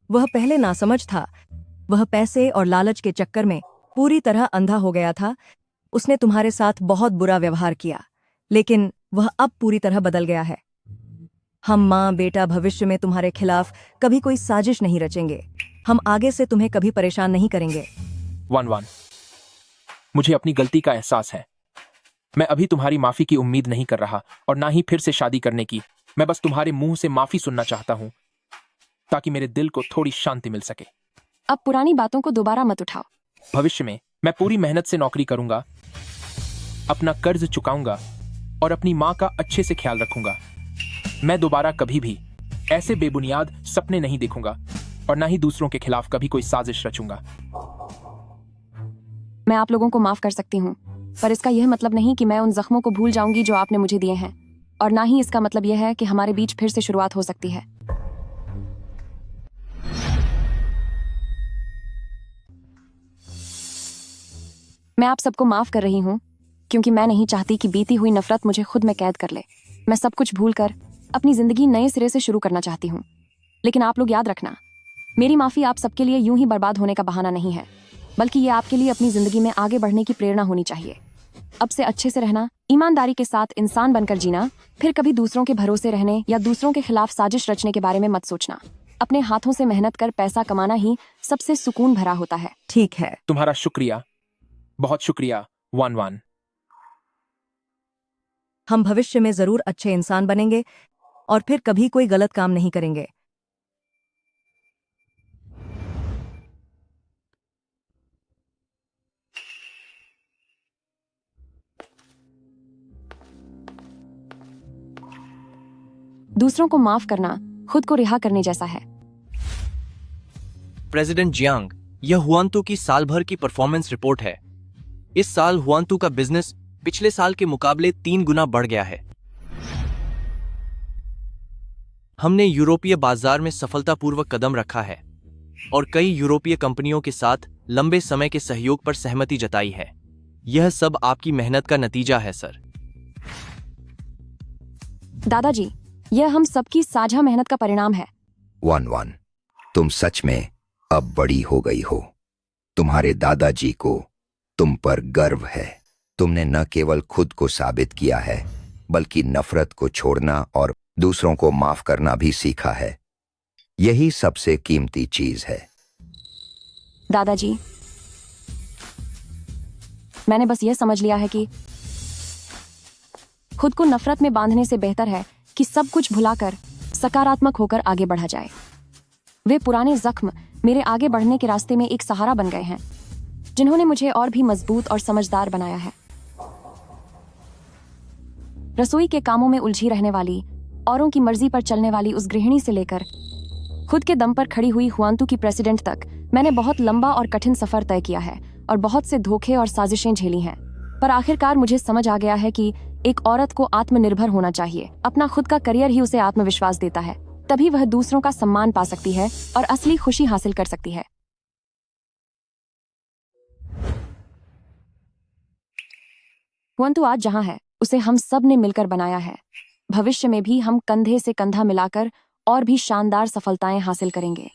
वह पहले नासमझ था। वह पैसे और लालच के चक्कर में पूरी तरह अंधा हो गया था। उसने तुम्हारे साथ बहुत बुरा व्यवहार किया, लेकिन वह अब पूरी तरह बदल गया है। हम माँ बेटा भविष्य में तुम्हारे खिलाफ कभी कोई साजिश नहीं रचेंगे। हम आगे से तुम्हें कभी परेशान नहीं करेंगे। 1-1 मुझे अपनी गलती का एहसास है। मैं अभी तुम्हारी माफी की उम्मीद नहीं कर रहा और ना ही फिर से शादी करने की। मैं बस तुम्हारे मुंह से माफी सुनना चाहता हूं ताकि मेरे दिल को थोड़ी शांति मिल सके। अब पुरानी बातों को दोबारा मत उठाओ। भविष्य में मैं पूरी मेहनत से नौकरी करूंगा, अपना कर्ज चुकाऊंगा और अपनी माँ का अच्छे से ख्याल रखूंगा। मैं दोबारा कभी भी ऐसे बेबुनियाद सपने नहीं देखूंगा और ना ही दूसरों के खिलाफ कभी कोई साजिश रचूंगा। मैं आप लोगों को माफ कर सकती हूँ, पर इसका यह मतलब नहीं कि मैं उन जख्मों को भूल जाऊंगी जो आपने मुझे दिए हैं, और ना ही इसका मतलब यह है कि हमारे बीच फिर से शुरुआत हो सकती है। मैं आप सबको माफ कर रही हूँ क्योंकि मैं नहीं चाहती कि बीती हुई नफरत मुझे खुद में कैद कर ले। मैं सब कुछ भूलकर अपनी जिंदगी नए सिरे से शुरू करना चाहती हूँ। लेकिन आप लोग याद रखना, मेरी माफी आप सबके लिए यूं ही बर्बाद होने का बहाना नहीं है, बल्कि ये आपके लिए अपनी जिंदगी में आगे बढ़ने की प्रेरणा होनी चाहिए। अब से अच्छे से रहना, ईमानदारी के साथ इंसान बनकर जीना, फिर कभी दूसरों के भरोसे रहने या दूसरों के खिलाफ साजिश रचने के बारे में मत सोचना। अपने हाथों से मेहनत कर पैसा कमाना ही सबसे सुकून भरा होता है। ठीक है, तुम्हारा शुक्रिया, बहुत शुक्रिया 1-1। हम भविष्य में जरूर अच्छे इंसान बनेंगे और फिर कभी कोई गलत काम नहीं करेंगे। दूसरों को माफ करना खुद को रिहा करने जैसा है। प्रेसिडेंट जियांग, यह हुआंतू की साल भर की परफॉर्मेंस रिपोर्ट है। इस साल हुआंतू का बिजनेस पिछले साल के मुकाबले 3 गुना बढ़ गया है। हमने यूरोपीय बाजार में सफलतापूर्वक कदम रखा है और कई यूरोपीय कंपनियों के साथ लंबे समय के सहयोग पर सहमति जताई है। यह सब आपकी मेहनत का नतीजा है सर। दादाजी, यह हम सबकी साझा मेहनत का परिणाम है। 1-1 तुम सच में अब बड़ी हो गई हो। तुम्हारे दादाजी को तुम पर गर्व है। तुमने न केवल खुद को साबित किया है, बल्कि नफरत को छोड़ना और दूसरों को माफ करना भी सीखा है। यही सबसे कीमती चीज है। दादाजी, मैंने बस यह समझ लिया है कि खुद को नफरत में बांधने से बेहतर है कि सब कुछ भुलाकर सकारात्मक होकर आगे बढ़ा जाए। वे पुराने जख्म मेरे आगे बढ़ने के रास्ते में एक सहारा बन गए हैं, जिन्होंने मुझे और भी मजबूत और समझदार बनाया है। रसोई के कामों में उलझी रहने वाली, औरों की मर्जी पर चलने वाली उस गृहिणी से लेकर खुद के दम पर खड़ी हुई हुआंतू की प्रेसिडेंट तक, मैंने बहुत लंबा और कठिन सफर तय किया है और बहुत से धोखे और साजिशें झेली हैं। पर आखिरकार मुझे समझ आ गया है कि एक औरत को आत्मनिर्भर होना चाहिए। अपना खुद का करियर ही उसे आत्मविश्वास देता है। तभी वह दूसरों का सम्मान पा सकती है और असली खुशी हासिल कर सकती है। हुआंतू आज जहां है, उसे हम सब ने मिलकर बनाया है। भविष्य में भी हम कंधे से कंधा मिलाकर और भी शानदार सफलताएं हासिल करेंगे।